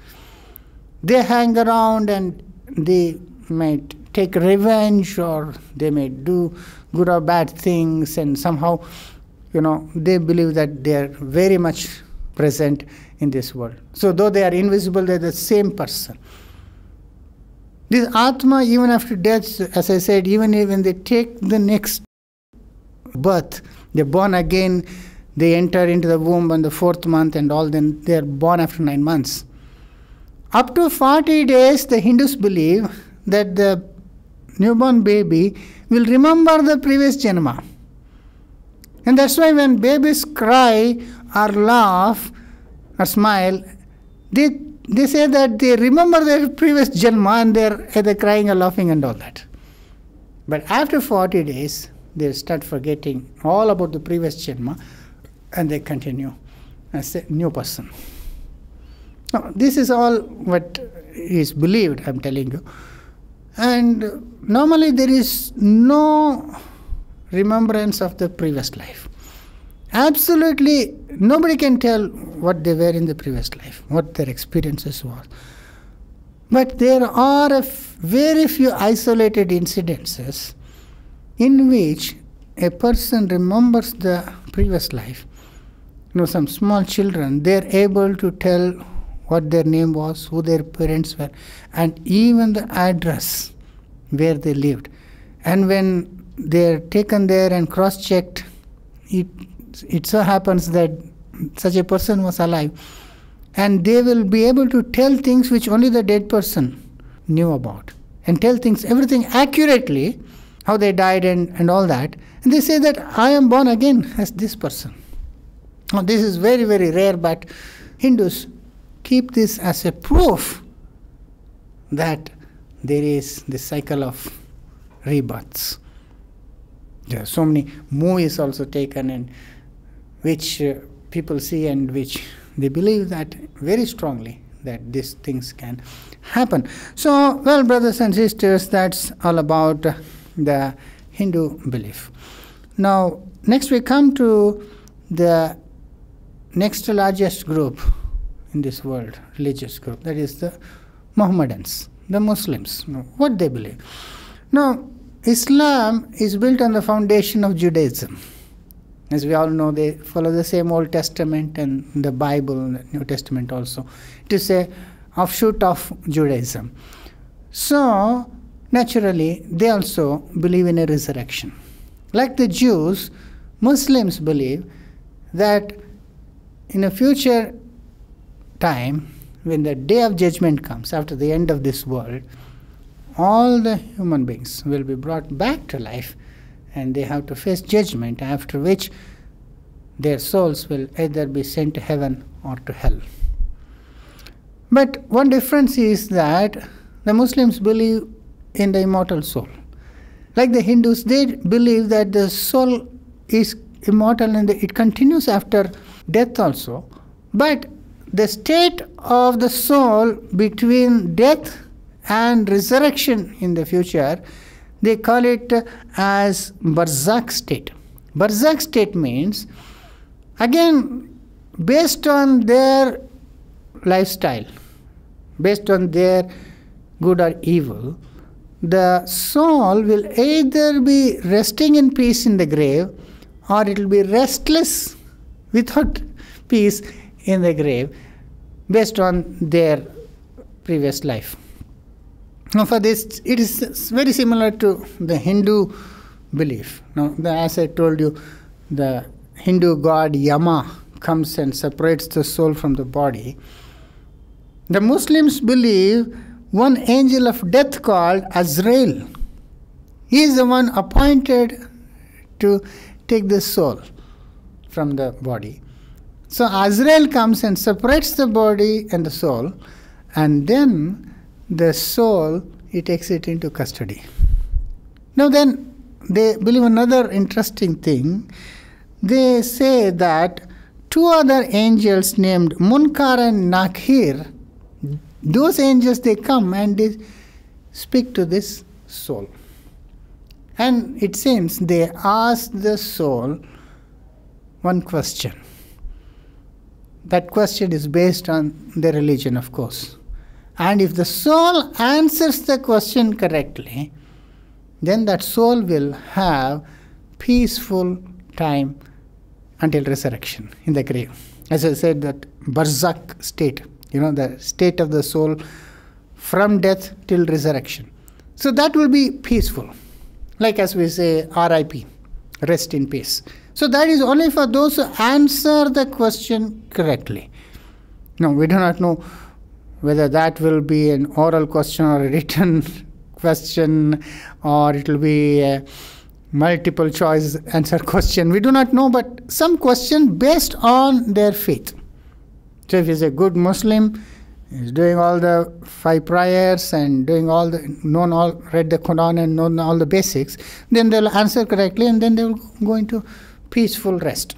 They hang around and they might take revenge, or they may do good or bad things, and somehow, they believe that they are very much present in this world. So though they are invisible, they are the same person. This Atma, even after death, as I said, even when they take the next birth, they're born again, they enter into the womb on the 4th month and all, then they are born after 9 months. Up to 40 days, the Hindus believe that the newborn baby will remember the previous janma. And that's why when babies cry or laugh or smile, they say that they remember their previous janma and they're either crying or laughing and all that. But after 40 days, they start forgetting all about the previous janma and they continue as a new person. Now, this is all what is believed, I'm telling you. And normally there is no remembrance of the previous life. Absolutely nobody can tell what they were in the previous life, what their experiences was. But there are very few isolated incidences in which a person remembers the previous life. Some small children, they're able to tell what their name was, who their parents were, and even the address where they lived. And when they're taken there and cross-checked, it so happens that such a person was alive. And they will be able to tell things which only the dead person knew about. And tell things, everything accurately, how they died and all that. And they say that I am born again as this person. Now, this is very, very rare, but Hindus keep this as a proof that there is the cycle of rebirths. There are so many movies also taken and which people see and which they believe that very strongly that these things can happen. So, well, brothers and sisters, that's all about the Hindu belief. Now, next we come to the next largest group in this world, religious group, that is the Mohammedans, the Muslims. Now, what they believe. Now, Islam is built on the foundation of Judaism. As we all know, they follow the same Old Testament and the Bible, the New Testament also. It is a offshoot of Judaism. So, naturally, they also believe in a resurrection. Like the Jews, Muslims believe that in a future time, when the day of judgment comes, after the end of this world, all the human beings will be brought back to life and they have to face judgment, after which their souls will either be sent to heaven or to hell. But one difference is that the Muslims believe in the immortal soul. Like the Hindus, they believe that the soul is immortal and it continues after death also. But the state of the soul between death and resurrection in the future, they call it as Barzakh state. Barzakh state means, again, based on their lifestyle, based on their good or evil, the soul will either be resting in peace in the grave or it will be restless without peace in the grave based on their previous life. Now for this, it is very similar to the Hindu belief. Now, as I told you, the Hindu god Yama comes and separates the soul from the body. The Muslims believe one angel of death called Azrael. He is the one appointed to take the soul from the body. So Azrael comes and separates the body and the soul, and then the soul, he takes it into custody. Now then, they believe another interesting thing, they say that two other angels named Munkar and Nakir, those angels, they come and they speak to this soul. And it seems they ask the soul one question. That question is based on their religion, of course. And if the soul answers the question correctly, then that soul will have peaceful time until resurrection in the grave. As I said, that barzakh state, the state of the soul from death till resurrection. So that will be peaceful. Like as we say, RIP, rest in peace. So that is only for those who answer the question correctly. No, we do not know whether that will be an oral question or a written question, or it will be a multiple choice answer question. We do not know, but some question based on their faith. So if he's a good Muslim, he's doing all the 5 prayers and doing read the Quran and known all the basics, then they'll answer correctly and then they will go into peaceful rest.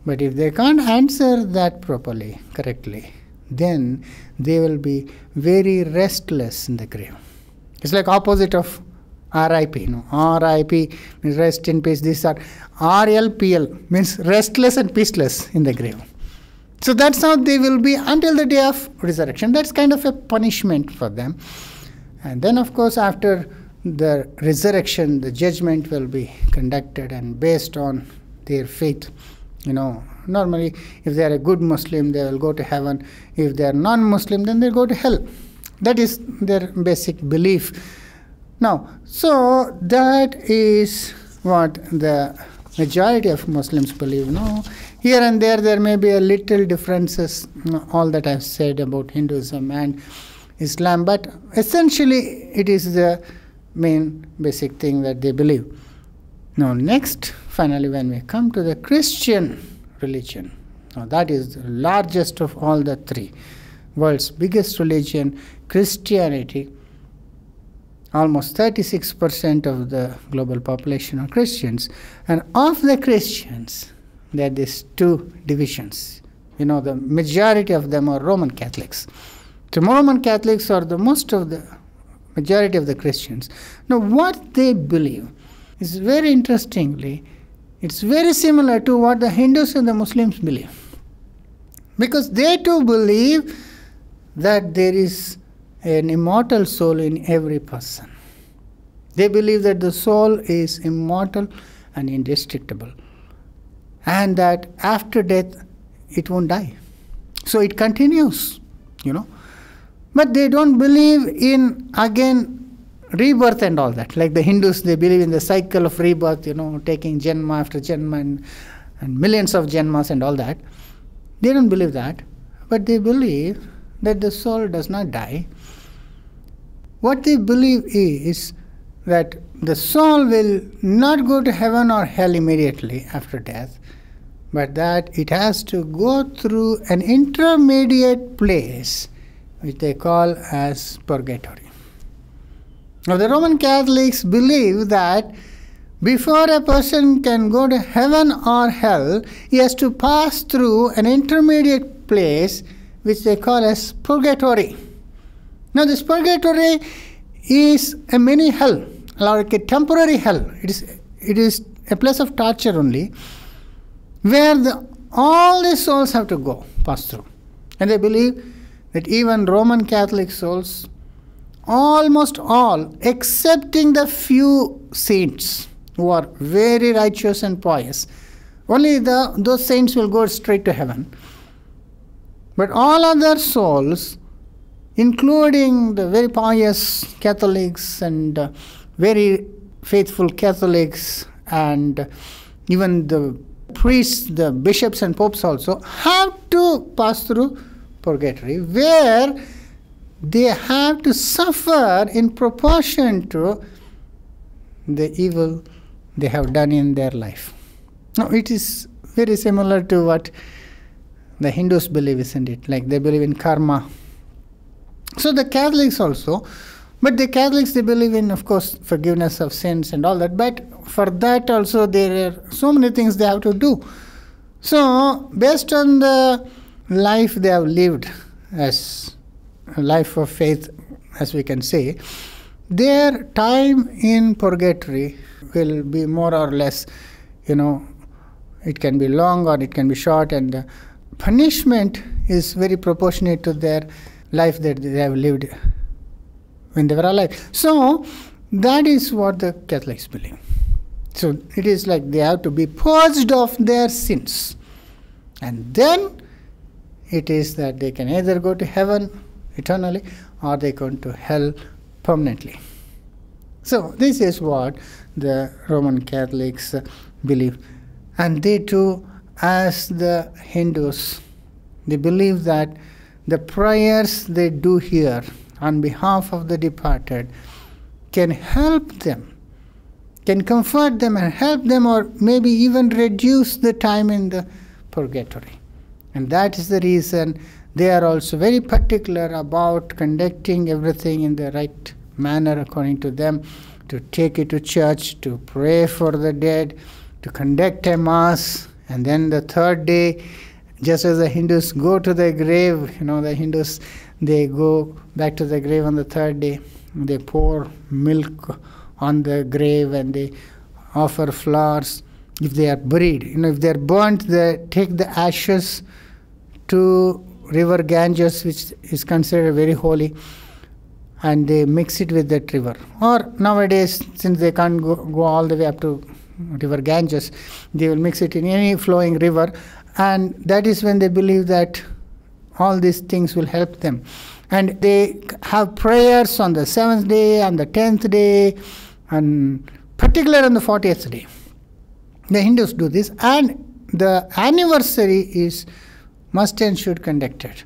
But if they can't answer that properly, correctly, then they will be very restless in the grave. It's like opposite of RIP. RIP means rest in peace. These are RLPL, means restless and peaceless in the grave. So that's how they will be until the day of resurrection. That's kind of a punishment for them. And then, of course, after the resurrection, the judgment will be conducted and based on their faith. Normally, if they are a good Muslim, they will go to heaven. If they are non-Muslim, then they go to hell. That is their basic belief. Now, so that is what the majority of Muslims believe. Here and there may be a little differences, all that I've said about Hinduism and Islam, but essentially it is the main basic thing that they believe. Now next, finally, when we come to the Christian religion, now that is the largest of all the 3. World's biggest religion, Christianity. Almost 36% of the global population are Christians. And of the Christians, there are these 2 divisions. The majority of them are Roman Catholics. So Roman Catholics are the majority of the Christians. Now what they believe is very interestingly, it's very similar to what the Hindus and the Muslims believe. Because they too believe that there is an immortal soul in every person. They believe that the soul is immortal and indestructible, and that after death it won't die. So it continues, But they don't believe in, again, rebirth and all that. Like the Hindus, they believe in the cycle of rebirth, taking janma after janma and millions of janmas and all that. They don't believe that, but they believe that the soul does not die. What they believe is that the soul will not go to heaven or hell immediately after death, but that it has to go through an intermediate place which they call as purgatory. Now the Roman Catholics believe that before a person can go to heaven or hell, he has to pass through an intermediate place which they call as purgatory. Now this purgatory is a mini hell, like a temporary hell. It is a place of torture only, where all the souls have to pass through. And they believe that even Roman Catholic souls, almost all, excepting the few saints who are very righteous and pious, only those saints will go straight to heaven. But all other souls, including the very pious Catholics and very faithful Catholics and even the priests, the bishops and popes also, have to pass through purgatory, where they have to suffer in proportion to the evil they have done in their life. Now, it is very similar to what the Hindus believe, isn't it? Like they believe in karma. So the Catholics also But the Catholics, they believe in, of course, forgiveness of sins and all that. But for that also, there are so many things they have to do. So, based on the life they have lived as a life of faith, as we can say, their time in purgatory will be more or less, it can be long or it can be short, and the punishment is very proportionate to their life that they have lived when they were alive. So, that is what the Catholics believe. So, it is like they have to be purged of their sins. And then it is that they can either go to heaven eternally or they go to hell permanently. So, this is what the Roman Catholics believe. And they too, as the Hindus, they believe that the prayers they do here on behalf of the departed can help them, can comfort them and help them, or maybe even reduce the time in the purgatory. And that is the reason they are also very particular about conducting everything in the right manner according to them, to take it to church, to pray for the dead, to conduct a mass, and then the third day, just as the Hindus go to the grave, the Hindus, they go back to the grave on the third day, they pour milk on the grave and they offer flowers. If they are buried, if they are burnt, they take the ashes to river Ganges, which is considered very holy, and they mix it with that river. Or nowadays, since they can't go all the way up to river Ganges, they will mix it in any flowing river, and that is when they believe that all these things will help them. And they have prayers on the 7th day, on the 10th day, and particularly on the 40th day. The Hindus do this, and the anniversary is must and should conducted,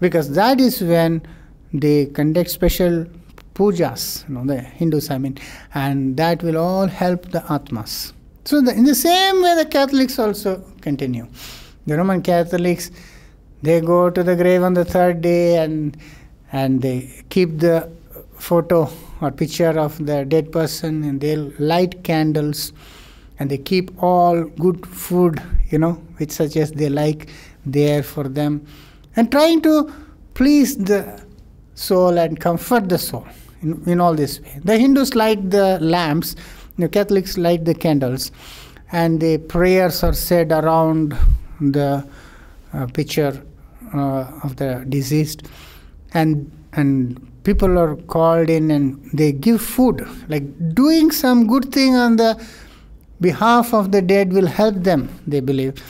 because that is when they conduct special pujas, the Hindus, and that will all help the Atmas. So in the same way, the Catholics also continue. The Roman Catholics, they go to the grave on the third day and they keep the photo or picture of the dead person, and they'll light candles, and they keep all good food, which such as they like there for them, and trying to please the soul and comfort the soul in all this way. The Hindus light the lamps, the Catholics light the candles, and the prayers are said around the picture of the deceased, and people are called in and they give food, like doing some good thing on the behalf of the dead will help them, they believe.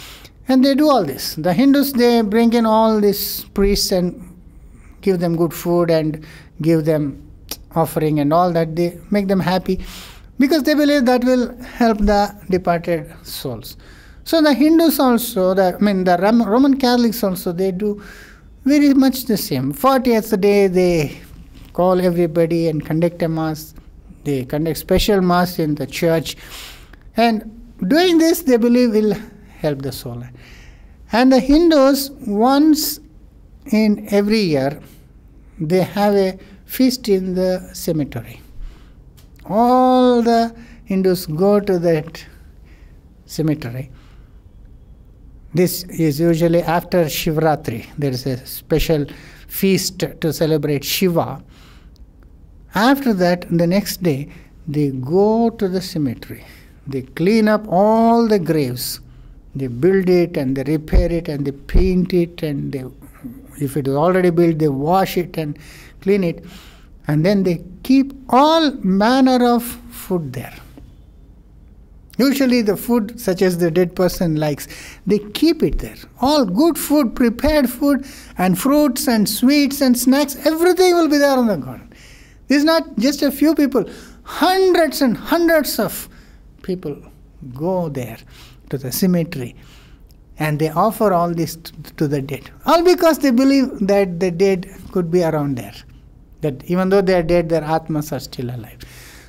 And they do all this. The Hindus, they bring in all these priests and give them good food and give them offering and all that. They make them happy because they believe that will help the departed souls. So the Hindus also, the Roman Catholics also, they do very much the same. 40th day, they call everybody and conduct a mass. They conduct special mass in the church. And doing this, they believe will help the soul. And the Hindus, once in every year, they have a feast in the cemetery. All the Hindus go to that cemetery. This is usually after Shivratri. There is a special feast to celebrate Shiva. After that, the next day, they go to the cemetery. They clean up all the graves. They build it and they repair it and they paint it, and they, if it is already built, they wash it and clean it. And then they keep all manner of food there. Usually the food such as the dead person likes, they keep it there. All good food, prepared food, and fruits and sweets and snacks, everything will be there on the garden. This is not just a few people. Hundreds and hundreds of people go there to the cemetery and they offer all this to the dead. All because they believe that the dead could be around there. That even though they are dead, their atmas are still alive.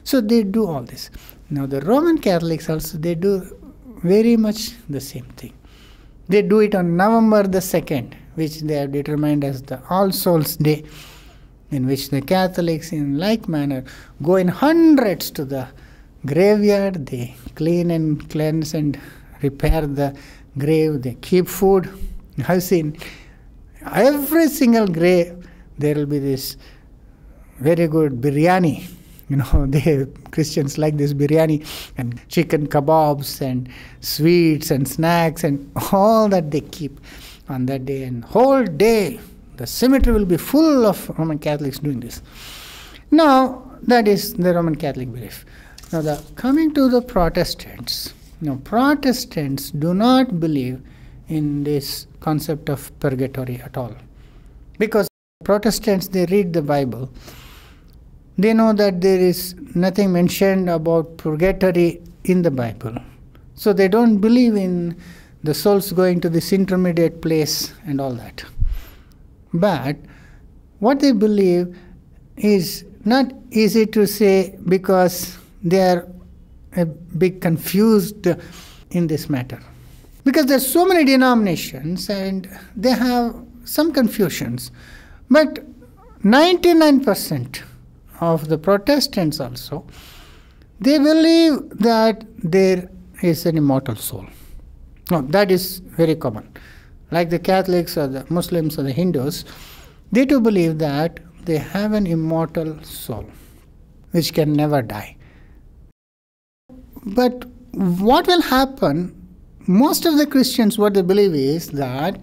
So they do all this. Now the Roman Catholics also, they do very much the same thing. They do it on November the 2nd, which they have determined as the All Souls Day. in which the Catholics, in like manner, go in hundreds to the graveyard. They clean and cleanse and repair the grave. They keep food. I've seen every single grave there will be this very good biryani. The Christians like this biryani and chicken kebabs and sweets and snacks and all that they keep on that day. And whole day the cemetery will be full of Roman Catholics doing this. Now, that is the Roman Catholic belief. Now, coming to the Protestants. Protestants do not believe in this concept of purgatory at all. Because Protestants, they read the Bible. They know that there is nothing mentioned about purgatory in the Bible. So they don't believe in the souls going to this intermediate place and all that. But what they believe is not easy to say because they are a bit confused in this matter. Because there are so many denominations and they have some confusions. But 99% of the Protestants also, they believe that there is an immortal soul. No, that is very common. Like the Catholics or the Muslims or the Hindus, they too believe that they have an immortal soul which can never die. But what will happen, most of the Christians, what they believe is that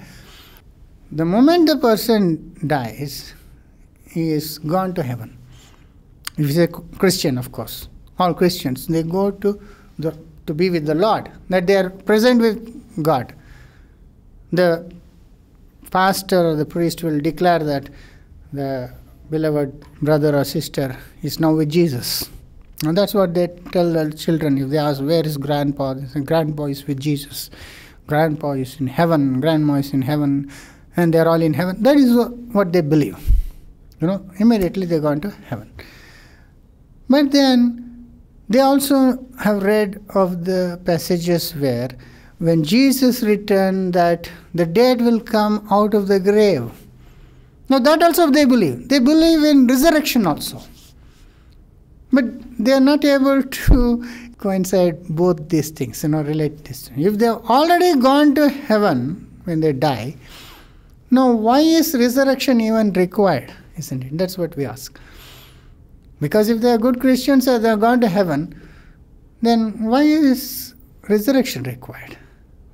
the moment the person dies, he is gone to heaven. If he's a Christian, of course, all Christians, they go to be with the Lord, that they are present with God. The pastor or the priest will declare that the beloved brother or sister is now with Jesus. And that's what they tell the children. If they ask, where is grandpa? They say, grandpa is with Jesus. Grandpa is in heaven. Grandma is in heaven. And they're all in heaven. That is what they believe. Immediately they go into heaven. But then they also have read of the passages where when Jesus returned that the dead will come out of the grave. Now that also they believe. They believe in resurrection also. But they are not able to coincide both these things, relate this. If they have already gone to heaven when they die, now why is resurrection even required, isn't it? That's what we ask. Because if they are good Christians or they have gone to heaven, then why is resurrection required?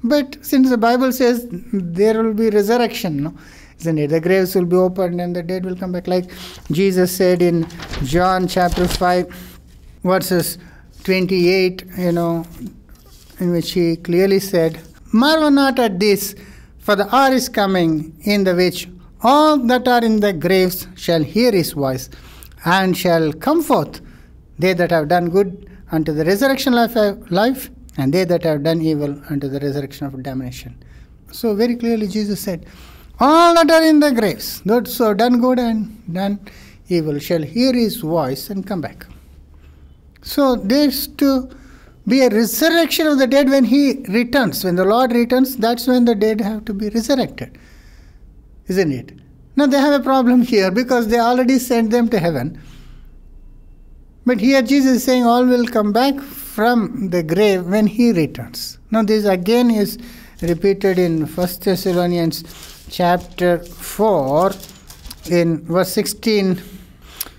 But since the Bible says there will be resurrection, isn't it? The graves will be opened and the dead will come back. Like Jesus said in John chapter 5, verses 28, in which he clearly said, marvel not at this, for the hour is coming in the which all that are in the graves shall hear his voice, and shall come forth, they that have done good unto the resurrection life, and they that have done evil unto the resurrection of damnation. So very clearly Jesus said, all that are in the graves, those who have done good and done evil, shall hear his voice and come back. So there's to be a resurrection of the dead when he returns. When the Lord returns, that's when the dead have to be resurrected. Isn't it? Now they have a problem here because they already sent them to heaven. But here Jesus is saying all will come back from the grave when he returns. Now this again is repeated in 1 Thessalonians chapter 4 in verse 16.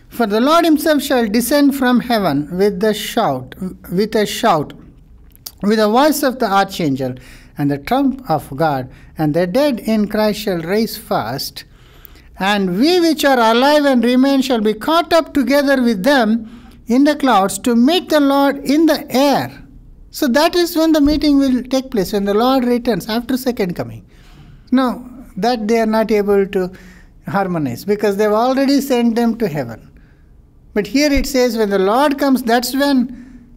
For the Lord himself shall descend from heaven with a shout, with the voice of the archangel, and the trump of God, and the dead in Christ shall rise first, and we which are alive and remain shall be caught up together with them in the clouds to meet the Lord in the air. So that is when the meeting will take place, when the Lord returns after second coming. Now, that they are not able to harmonize because they have already sent them to heaven. But here it says when the Lord comes, that's when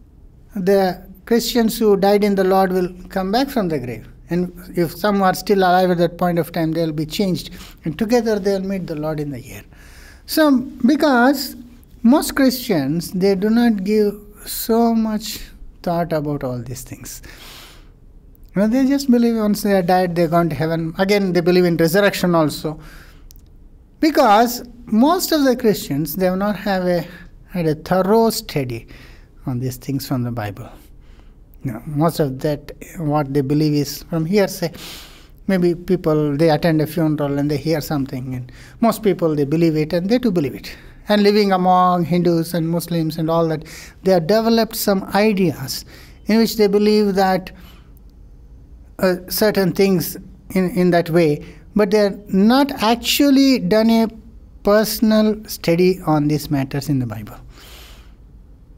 the Christians who died in the Lord will come back from the grave. And if some are still alive at that point of time, they will be changed. And together they will meet the Lord in the air. So, because most Christians, they do not give so much thought about all these things. They just believe once they are died, they are gone to heaven. Again, they believe in resurrection also. Because most of the Christians, they have not had a thorough study on these things from the Bible. Most of that, what they believe is from hearsay. Maybe people, they attend a funeral and they hear something, and most people, they believe it and they do believe it. And living among Hindus and Muslims and all that, they have developed some ideas in which they believe that certain things in that way, but they are not actually done a personal study on these matters in the Bible.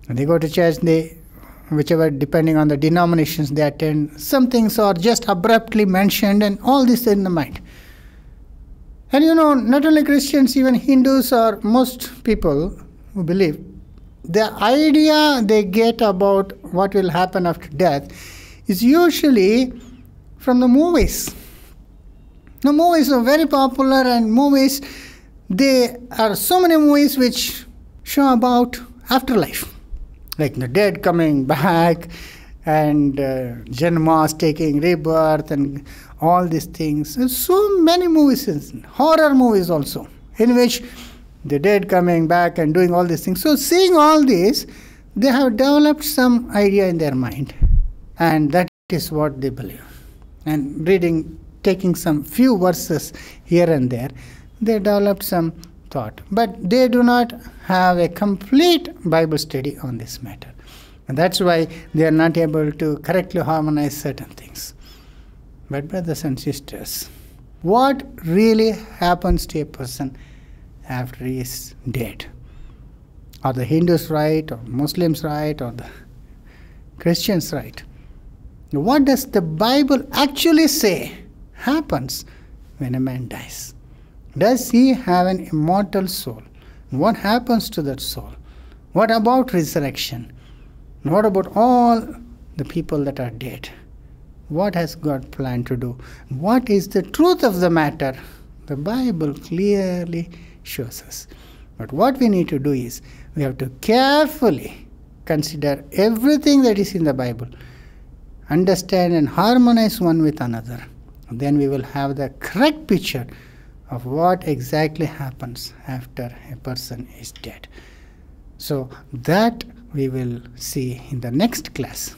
When they go to church, whichever, depending on the denominations they attend, some things are just abruptly mentioned and all this in the mind. And not only Christians, even Hindus or most people who believe, the idea they get about what will happen after death is usually from the movies. The movies are very popular, and movies, there are so many movies which show about afterlife. Like the dead coming back, and Janmas taking rebirth, and all these things. There's so many movies, horror movies also, in which the dead coming back and doing all these things. So seeing all this, they have developed some idea in their mind, and that is what they believe. And taking some few verses here and there, they developed some thought. But they do not have a complete Bible study on this matter. And that's why they are not able to correctly harmonize certain things. But brothers and sisters, what really happens to a person after he is dead? Are the Hindus right, or Muslims right, or the Christians right? What does the Bible actually say happens when a man dies? Does he have an immortal soul? What happens to that soul? What about resurrection? What about all the people that are dead? What has God planned to do? What is the truth of the matter? The Bible clearly shows us. But what we need to do is, we have to carefully consider everything that is in the Bible, understand and harmonize one with another. Then we will have the correct picture of what exactly happens after a person is dead. So that we will see in the next class.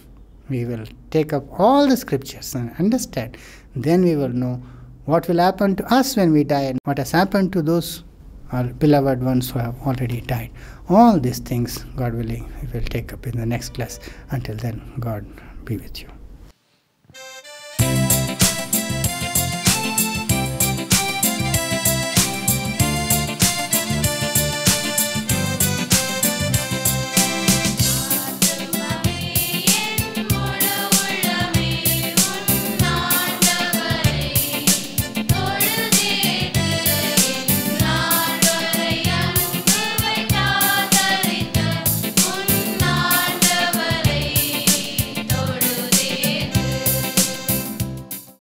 We will take up all the scriptures and understand. Then we will know what will happen to us when we die and what has happened to those our beloved ones who have already died. All these things, God willing, we will take up in the next class. Until then, God be with you.